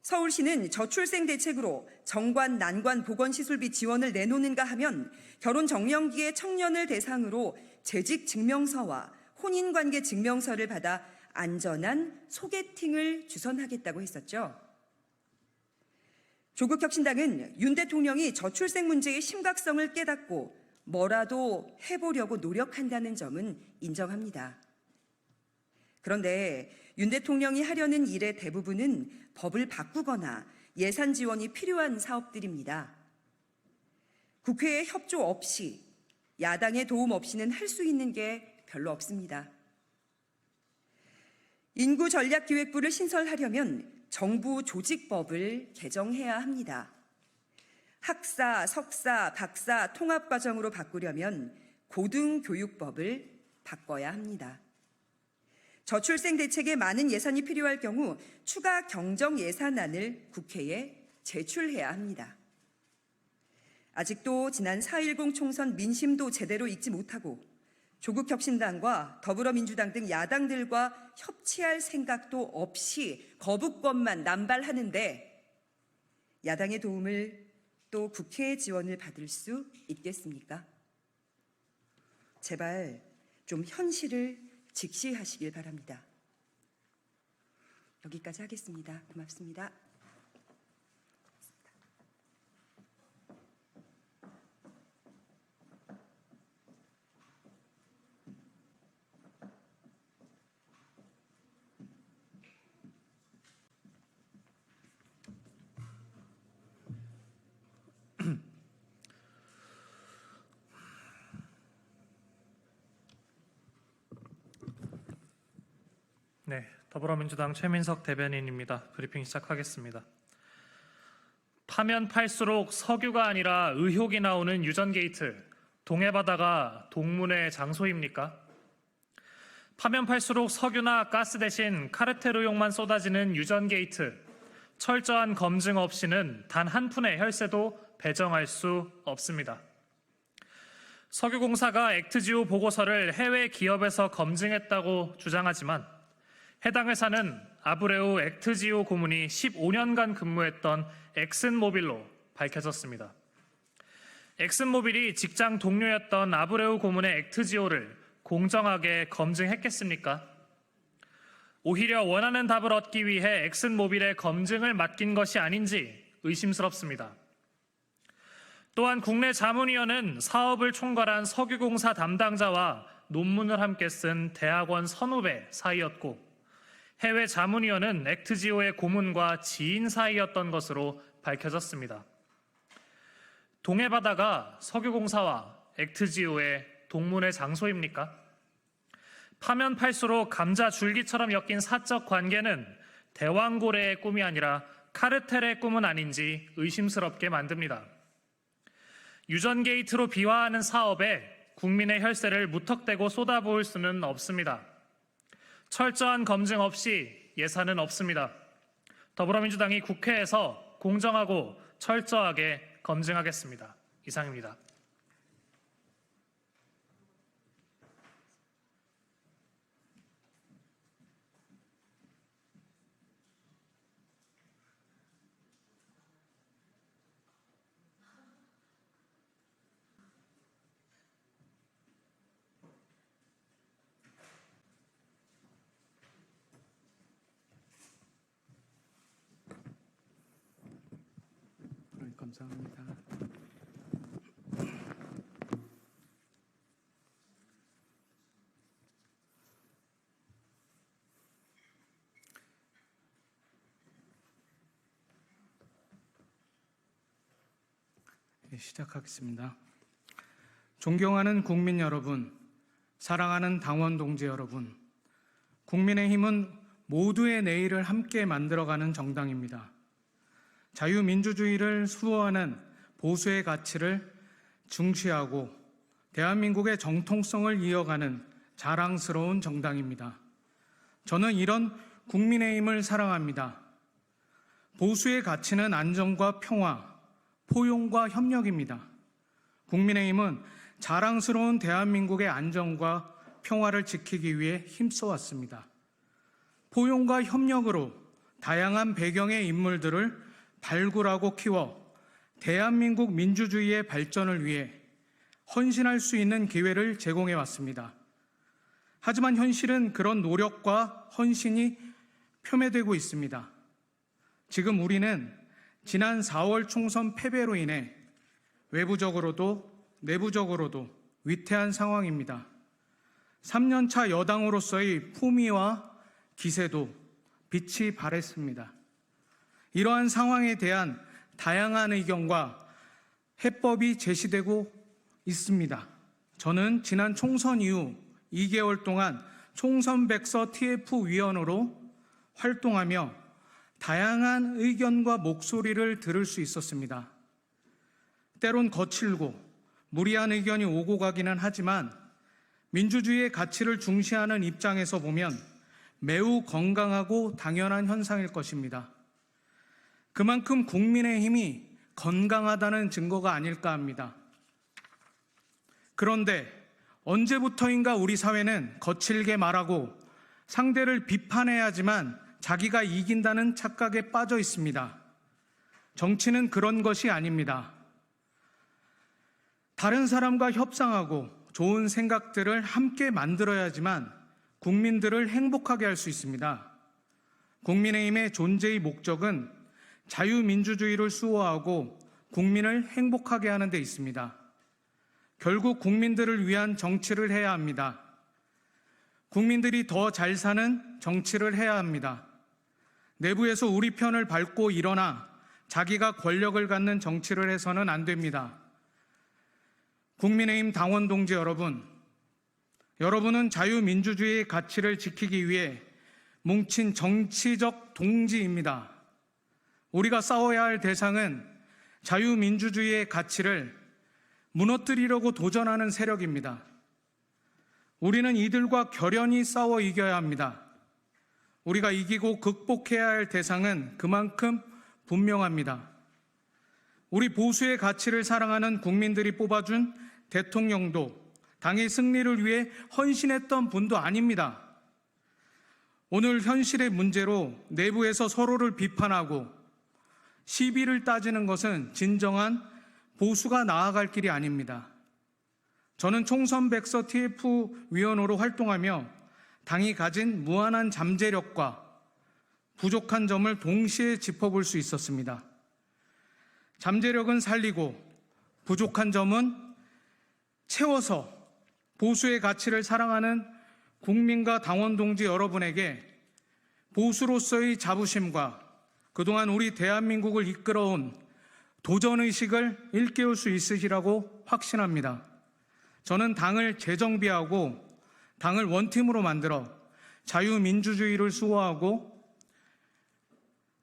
서울시는 저출생 대책으로 정관, 난관, 보건시설비 지원을 내놓는가 하면 결혼 정년기의 청년을 대상으로 재직증명서와 혼인관계 증명서를 받아 안전한 소개팅을 주선하겠다고 했었죠. 조국혁신당은 윤 대통령이 저출생 문제의 심각성을 깨닫고 뭐라도 해보려고 노력한다는 점은 인정합니다. 그런데 윤 대통령이 하려는 일의 대부분은 법을 바꾸거나 예산 지원이 필요한 사업들입니다. 국회의 협조 없이, 야당의 도움 없이는 할 수 있는 게 별로 없습니다. 인구전략기획부를 신설하려면 정부 조직법을 개정해야 합니다. 학사, 석사, 박사 통합과정으로 바꾸려면 고등교육법을 바꿔야 합니다. 저출생 대책에 많은 예산이 필요할 경우 추가 경정 예산안을 국회에 제출해야 합니다. 아직도 지난 4.10 총선 민심도 제대로 읽지 못하고 조국혁신당과 더불어민주당 등 야당들과 협치할 생각도 없이 거부권만 남발하는데 야당의 도움을 또 국회의 지원을 받을 수 있겠습니까? 제발 좀 현실을 직시하시길 바랍니다. 여기까지 하겠습니다. 고맙습니다. 네, 더불어민주당 최민석 대변인입니다. 브리핑 시작하겠습니다. 파면 팔수록 석유가 아니라 의혹이 나오는 유전 게이트, 동해바다가 동문의 장소입니까? 파면 팔수록 석유나 가스 대신 카르텔 의혹만 쏟아지는 유전 게이트, 철저한 검증 없이는 단 한 푼의 혈세도 배정할 수 없습니다. 석유공사가 액트지오 보고서를 해외 기업에서 검증했다고 주장하지만 해당 회사는 아브레우 액트지오 고문이 15년간 근무했던 엑슨모빌로 밝혀졌습니다. 엑슨모빌이 직장 동료였던 아브레우 고문의 액트지오를 공정하게 검증했겠습니까? 오히려 원하는 답을 얻기 위해 엑슨모빌의 검증을 맡긴 것이 아닌지 의심스럽습니다. 또한 국내 자문위원은 사업을 총괄한 석유공사 담당자와 논문을 함께 쓴 대학원 선후배 사이였고 해외 자문위원은 액트지오의 고문과 지인 사이였던 것으로 밝혀졌습니다. 동해바다가 석유공사와 액트지오의 동문의 장소입니까? 파면 팔수록 감자 줄기처럼 엮인 사적 관계는 대왕고래의 꿈이 아니라 카르텔의 꿈은 아닌지 의심스럽게 만듭니다. 유전 게이트로 비화하는 사업에 국민의 혈세를 무턱대고 쏟아부을 수는 없습니다. 철저한 검증 없이 예산은 없습니다. 더불어민주당이 국회에서 공정하고 철저하게 검증하겠습니다. 이상입니다. 감사합니다. 네, 시작하겠습니다. 존경하는 국민 여러분, 사랑하는 당원 동지 여러분, 국민의힘은 모두의 내일을 함께 만들어가는 정당입니다. 자유민주주의를 수호하는 보수의 가치를 중시하고 대한민국의 정통성을 이어가는 자랑스러운 정당입니다. 저는 이런 국민의힘을 사랑합니다. 보수의 가치는 안정과 평화, 포용과 협력입니다. 국민의힘은 자랑스러운 대한민국의 안정과 평화를 지키기 위해 힘써왔습니다. 포용과 협력으로 다양한 배경의 인물들을 발굴하고 키워 대한민국 민주주의의 발전을 위해 헌신할 수 있는 기회를 제공해 왔습니다. 하지만 현실은 그런 노력과 헌신이 폄훼되고 있습니다. 지금 우리는 지난 4월 총선 패배로 인해 외부적으로도 내부적으로도 위태한 상황입니다. 3년차 여당으로서의 품위와 기세도 빛이 발했습니다. 이러한 상황에 대한 다양한 의견과 해법이 제시되고 있습니다. 저는 지난 총선 이후 2개월 동안 총선 백서 TF 위원으로 활동하며 다양한 의견과 목소리를 들을 수 있었습니다. 때론 거칠고 무리한 의견이 오고 가기는 하지만 민주주의의 가치를 중시하는 입장에서 보면 매우 건강하고 당연한 현상일 것입니다. 그만큼 국민의힘이 건강하다는 증거가 아닐까 합니다. 그런데 언제부터인가 우리 사회는 거칠게 말하고 상대를 비판해야지만 자기가 이긴다는 착각에 빠져 있습니다. 정치는 그런 것이 아닙니다. 다른 사람과 협상하고 좋은 생각들을 함께 만들어야지만 국민들을 행복하게 할 수 있습니다. 국민의힘의 존재의 목적은 자유민주주의를 수호하고 국민을 행복하게 하는 데 있습니다. 결국 국민들을 위한 정치를 해야 합니다. 국민들이 더 잘 사는 정치를 해야 합니다. 내부에서 우리 편을 밟고 일어나 자기가 권력을 갖는 정치를 해서는 안 됩니다. 국민의힘 당원 동지 여러분, 여러분은 자유민주주의의 가치를 지키기 위해 뭉친 정치적 동지입니다. 우리가 싸워야 할 대상은 자유민주주의의 가치를 무너뜨리려고 도전하는 세력입니다. 우리는 이들과 결연히 싸워 이겨야 합니다. 우리가 이기고 극복해야 할 대상은 그만큼 분명합니다. 우리 보수의 가치를 사랑하는 국민들이 뽑아준 대통령도 당의 승리를 위해 헌신했던 분도 아닙니다. 오늘 현실의 문제로 내부에서 서로를 비판하고 시비를 따지는 것은 진정한 보수가 나아갈 길이 아닙니다. 저는 총선 백서 TF 위원으로 활동하며 당이 가진 무한한 잠재력과 부족한 점을 동시에 짚어볼 수 있었습니다. 잠재력은 살리고 부족한 점은 채워서 보수의 가치를 사랑하는 국민과 당원 동지 여러분에게 보수로서의 자부심과 그동안 우리 대한민국을 이끌어온 도전의식을 일깨울 수 있으시라고 확신합니다. 저는 당을 재정비하고 당을 원팀으로 만들어 자유민주주의를 수호하고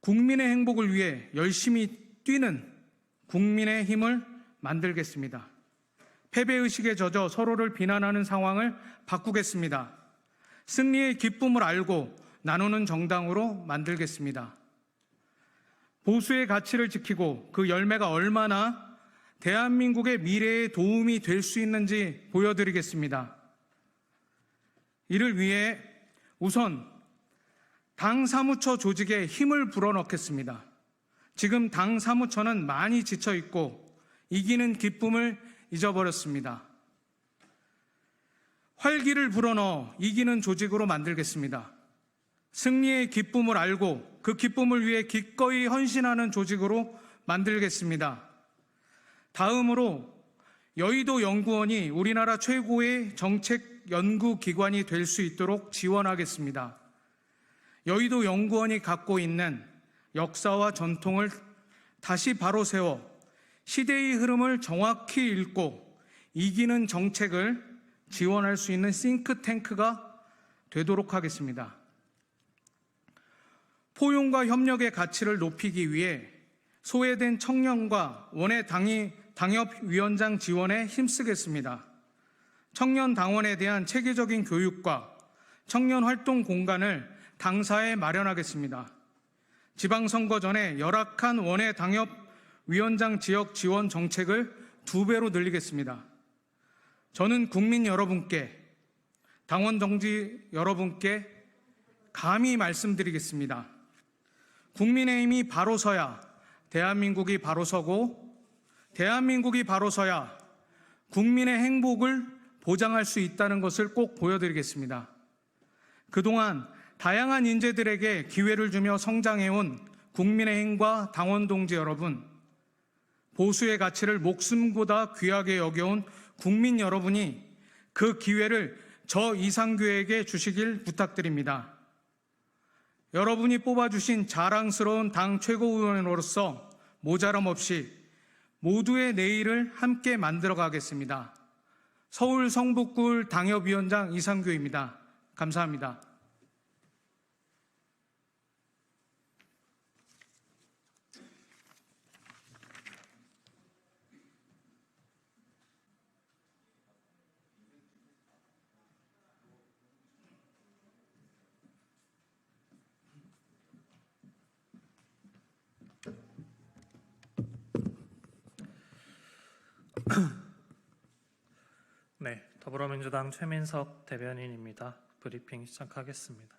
국민의 행복을 위해 열심히 뛰는 국민의 힘을 만들겠습니다. 패배의식에 젖어 서로를 비난하는 상황을 바꾸겠습니다. 승리의 기쁨을 알고 나누는 정당으로 만들겠습니다. 보수의 가치를 지키고 그 열매가 얼마나 대한민국의 미래에 도움이 될 수 있는지 보여드리겠습니다. 이를 위해 우선 당 사무처 조직에 힘을 불어넣겠습니다. 지금 당 사무처는 많이 지쳐 있고 이기는 기쁨을 잊어버렸습니다. 활기를 불어넣어 이기는 조직으로 만들겠습니다. 승리의 기쁨을 알고 그 기쁨을 위해 기꺼이 헌신하는 조직으로 만들겠습니다. 다음으로 여의도 연구원이 우리나라 최고의 정책 연구기관이 될 수 있도록 지원하겠습니다. 여의도 연구원이 갖고 있는 역사와 전통을 다시 바로 세워 시대의 흐름을 정확히 읽고 이기는 정책을 지원할 수 있는 싱크탱크가 되도록 하겠습니다. 포용과 협력의 가치를 높이기 위해 소외된 청년과 원외 당협위원장 지원에 힘쓰겠습니다. 청년 당원에 대한 체계적인 교육과 청년 활동 공간을 당사에 마련하겠습니다. 지방선거 전에 열악한 원외 당협위원장 지역 지원 정책을 2배로 늘리겠습니다. 저는 국민 여러분께, 당원 동지 여러분께 감히 말씀드리겠습니다. 국민의힘이 바로 서야 대한민국이 바로 서고 대한민국이 바로 서야 국민의 행복을 보장할 수 있다는 것을 꼭 보여드리겠습니다. 그동안 다양한 인재들에게 기회를 주며 성장해온 국민의힘과 당원 동지 여러분, 보수의 가치를 목숨보다 귀하게 여겨온 국민 여러분이 그 기회를 저 이상규에게 주시길 부탁드립니다. 여러분이 뽑아주신 자랑스러운 당 최고위원으로서 모자람 없이 모두의 내일을 함께 만들어 가겠습니다. 서울 성북구 당협위원장 이상규입니다. 감사합니다. 네, 더불어민주당 최민석 대변인입니다. 브리핑 시작하겠습니다.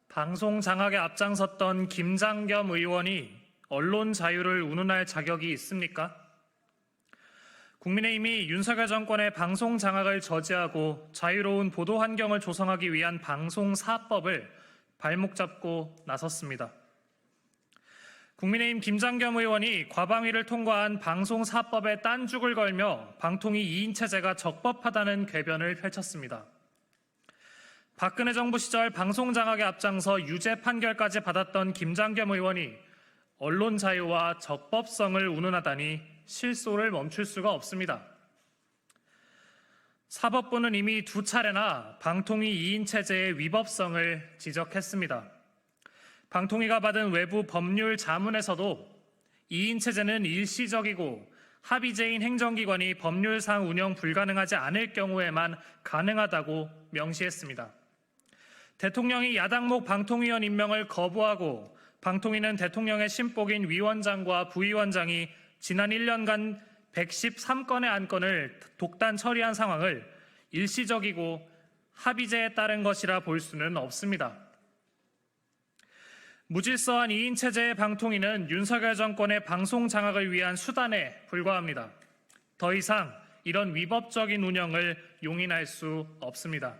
방송 장악에 앞장섰던 김장겸 의원이 언론 자유를 운운할 자격이 있습니까? 국민의힘이 윤석열 정권의 방송 장악을 저지하고 자유로운 보도 환경을 조성하기 위한 방송사법을 발목 잡고 나섰습니다. 국민의힘 김장겸 의원이 과방위를 통과한 방송사법에 딴죽을 걸며 방통위 2인체제가 적법하다는 궤변을 펼쳤습니다. 박근혜 정부 시절 방송 장악에 앞장서 유죄 판결까지 받았던 김장겸 의원이 언론 자유와 적법성을 운운하다니 실소를 멈출 수가 없습니다. 사법부는 이미 2차례나 방통위 2인 체제의 위법성을 지적했습니다. 방통위가 받은 외부 법률 자문에서도 2인 체제는 일시적이고 합의제인 행정기관이 법률상 운영 불가능하지 않을 경우에만 가능하다고 명시했습니다. 대통령이 야당목 방통위원 임명을 거부하고 방통위는 대통령의 신복인 위원장과 부위원장이 지난 1년간 113건의 안건을 독단 처리한 상황을 일시적이고 합의제에 따른 것이라 볼 수는 없습니다. 무질서한 2인 체제의 방통위는 윤석열 정권의 방송 장악을 위한 수단에 불과합니다. 더 이상 이런 위법적인 운영을 용인할 수 없습니다.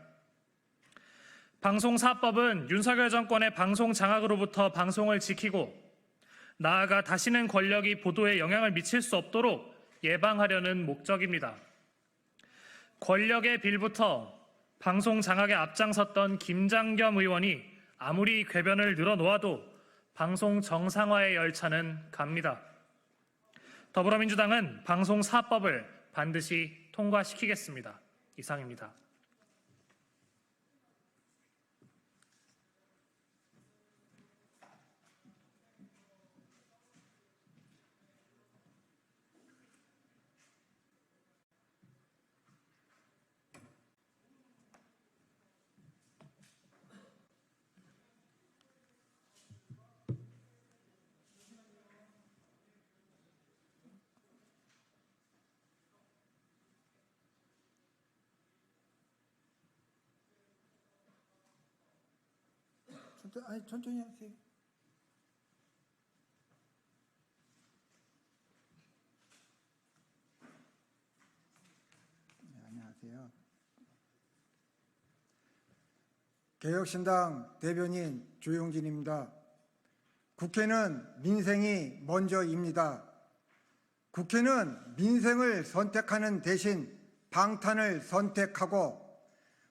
방송사법은 윤석열 정권의 방송 장악으로부터 방송을 지키고 나아가 다시는 권력이 보도에 영향을 미칠 수 없도록 예방하려는 목적입니다. 권력의 빌부터 방송 장악에 앞장섰던 김장겸 의원이 아무리 궤변을 늘어놓아도 방송 정상화의 열차는 갑니다. 더불어민주당은 방송사법을 반드시 통과시키겠습니다. 이상입니다. 천천히 하세요. 네, 안녕하세요. 개혁신당 대변인 조용진입니다. 국회는 민생이 먼저입니다. 국회는 민생을 선택하는 대신 방탄을 선택하고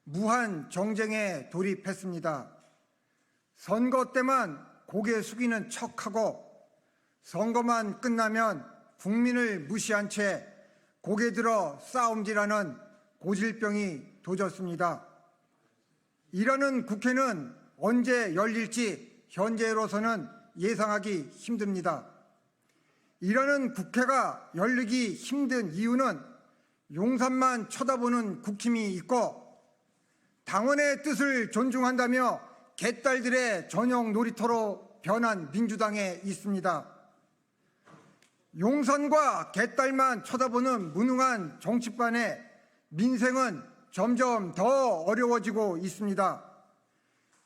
무한 정쟁에 돌입했습니다. 선거 때만 고개 숙이는 척하고 선거만 끝나면 국민을 무시한 채 고개 들어 싸움질하는 고질병이 도졌습니다. 이러는 국회는 언제 열릴지 현재로서는 예상하기 힘듭니다. 이러는 국회가 열리기 힘든 이유는 용산만 쳐다보는 국힘이 있고 당원의 뜻을 존중한다며 개딸들의 전용 놀이터로 변한 민주당에 있습니다. 용산과 개딸만 쳐다보는 무능한 정치판에 민생은 점점 더 어려워지고 있습니다.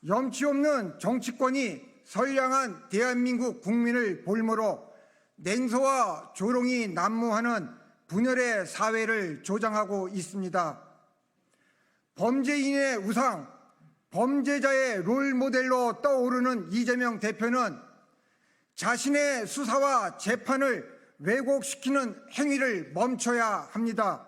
염치 없는 정치권이 선량한 대한민국 국민을 볼모로 냉소와 조롱이 난무하는 분열의 사회를 조장하고 있습니다. 범죄인의 우상, 범죄자의 롤모델로 떠오르는 이재명 대표는 자신의 수사와 재판을 왜곡시키는 행위를 멈춰야 합니다.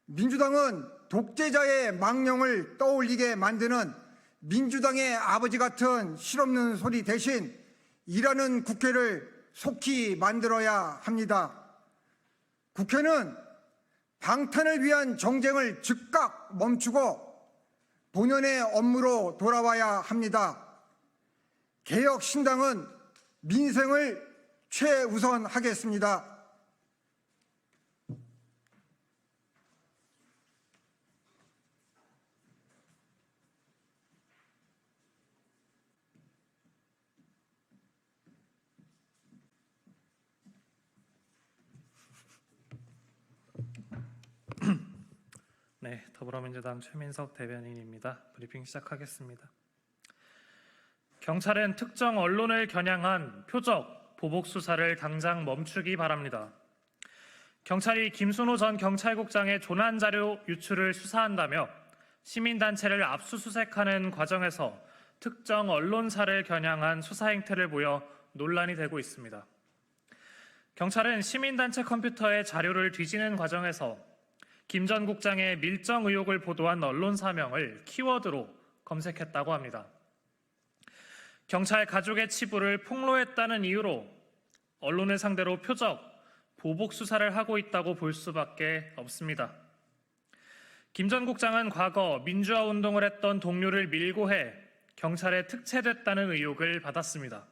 민주당은 독재자의 망령을 떠올리게 만드는 민주당의 아버지 같은 실없는 소리 대신 일하는 국회를 속히 만들어야 합니다. 국회는 방탄을 위한 정쟁을 즉각 멈추고 본연의 업무로 돌아와야 합니다. 개혁신당은 민생을 최우선하겠습니다. 네, 더불어민주당 최민석 대변인입니다. 브리핑 시작하겠습니다. 경찰은 특정 언론을 겨냥한 표적, 보복 수사를 당장 멈추기 바랍니다. 경찰이 김순호 전 경찰국장의 조난 자료 유출을 수사한다며 시민단체를 압수수색하는 과정에서 특정 언론사를 겨냥한 수사 행태를 보여 논란이 되고 있습니다. 경찰은 시민단체 컴퓨터에 자료를 뒤지는 과정에서 김 전 국장의 밀정 의혹을 보도한 언론사명을 키워드로 검색했다고 합니다. 경찰 가족의 치부를 폭로했다는 이유로 언론을 상대로 표적, 보복 수사를 하고 있다고 볼 수밖에 없습니다. 김 전 국장은 과거 민주화 운동을 했던 동료를 밀고 해 경찰에 특채됐다는 의혹을 받았습니다.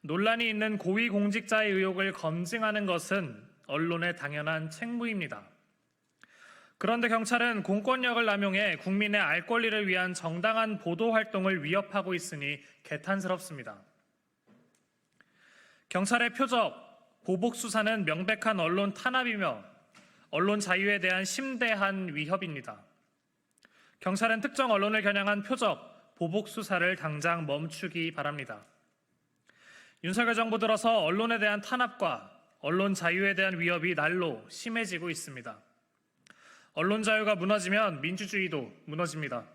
논란이 있는 고위공직자의 의혹을 검증하는 것은 언론의 당연한 책무입니다. 그런데 경찰은 공권력을 남용해 국민의 알 권리를 위한 정당한 보도 활동을 위협하고 있으니 개탄스럽습니다. 경찰의 표적, 보복 수사는 명백한 언론 탄압이며 언론 자유에 대한 심대한 위협입니다. 경찰은 특정 언론을 겨냥한 표적, 보복 수사를 당장 멈추기 바랍니다. 윤석열 정부 들어서 언론에 대한 탄압과 언론 자유에 대한 위협이 날로 심해지고 있습니다. 언론 자유가 무너지면 민주주의도 무너집니다.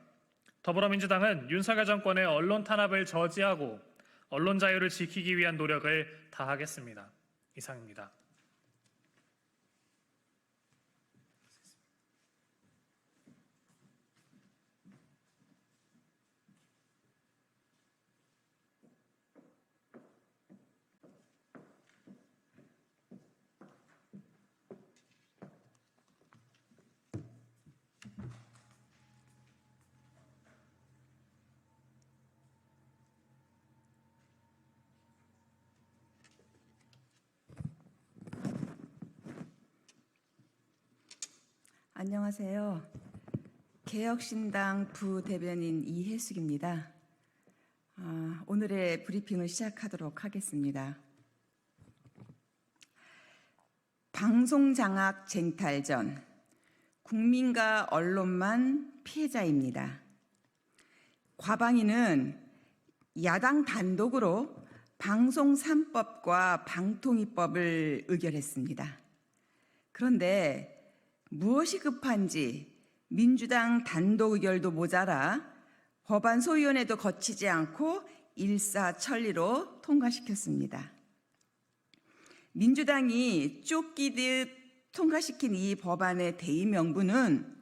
더불어민주당은 윤석열 정권의 언론 탄압을 저지하고 언론 자유를 지키기 위한 노력을 다하겠습니다. 이상입니다. 안녕하세요. 개혁신당 부대변인 이혜숙입니다. 오늘의 브리핑을 시작하도록 하겠습니다. 방송장악 쟁탈전, 국민과 언론만 피해자입니다. 과방위는 야당 단독으로 방송 3법과 방통위법을 의결했습니다. 그런데 무엇이 급한지 민주당 단독 의결도 모자라 법안 소위원회도 거치지 않고 일사천리로 통과시켰습니다. 민주당이 쫓기듯 통과시킨 이 법안의 대의 명분은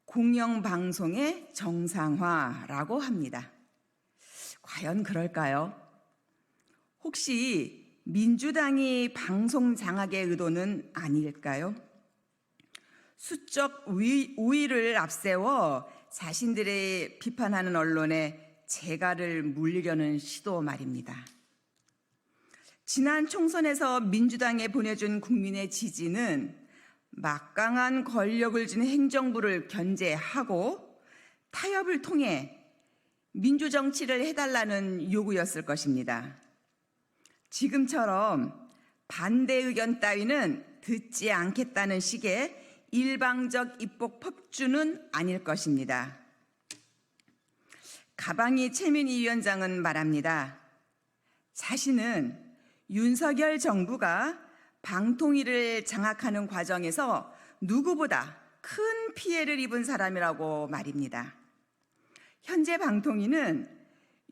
공영방송의 정상화라고 합니다. 과연 그럴까요? 혹시 민주당이 방송 장악의 의도는 아닐까요? 수적 우위를 앞세워 자신들의 비판하는 언론에 재갈을 물리려는 시도 말입니다. 지난 총선에서 민주당에 보내준 국민의 지지는 막강한 권력을 준 행정부를 견제하고 타협을 통해 민주정치를 해달라는 요구였을 것입니다. 지금처럼 반대 의견 따위는 듣지 않겠다는 식의 일방적 입법 법주는 아닐 것입니다. 가방이 최민희 위원장은 말합니다. 자신은 윤석열 정부가 방통위를 장악하는 과정에서 누구보다 큰 피해를 입은 사람이라고 말입니다. 현재 방통위는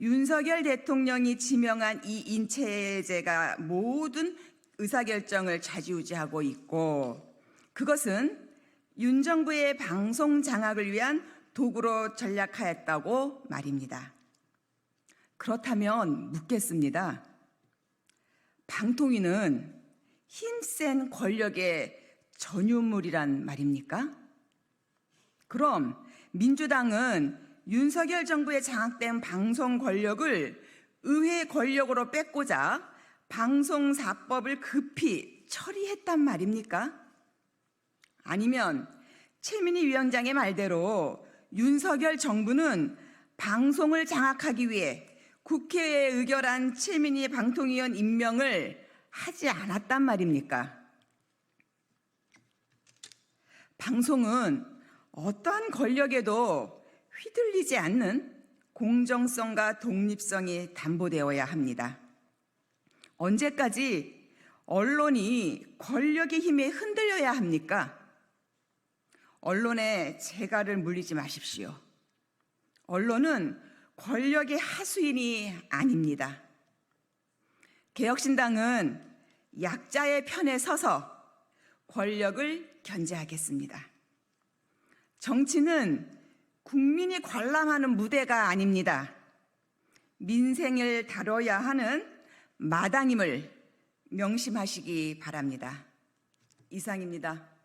윤석열 대통령이 지명한 이 인체제가 모든 의사결정을 좌지우지하고 있고 그것은 윤 정부의 방송 장악을 위한 도구로 전략하였다고 말입니다. 그렇다면 묻겠습니다. 방통위는 힘센 권력의 전유물이란 말입니까? 그럼 민주당은 윤석열 정부의 장악된 방송 권력을 의회 권력으로 뺏고자 방송 4법을 급히 처리했단 말입니까? 아니면 최민희 위원장의 말대로 윤석열 정부는 방송을 장악하기 위해 국회에 의결한 최민희 방통위원 임명을 하지 않았단 말입니까? 방송은 어떠한 권력에도 휘둘리지 않는 공정성과 독립성이 담보되어야 합니다. 언제까지 언론이 권력의 힘에 흔들려야 합니까? 언론에 재갈을 물리지 마십시오. 언론은 권력의 하수인이 아닙니다. 개혁신당은 약자의 편에 서서 권력을 견제하겠습니다. 정치는 국민이 관람하는 무대가 아닙니다. 민생을 다뤄야 하는 마당임을 명심하시기 바랍니다. 이상입니다.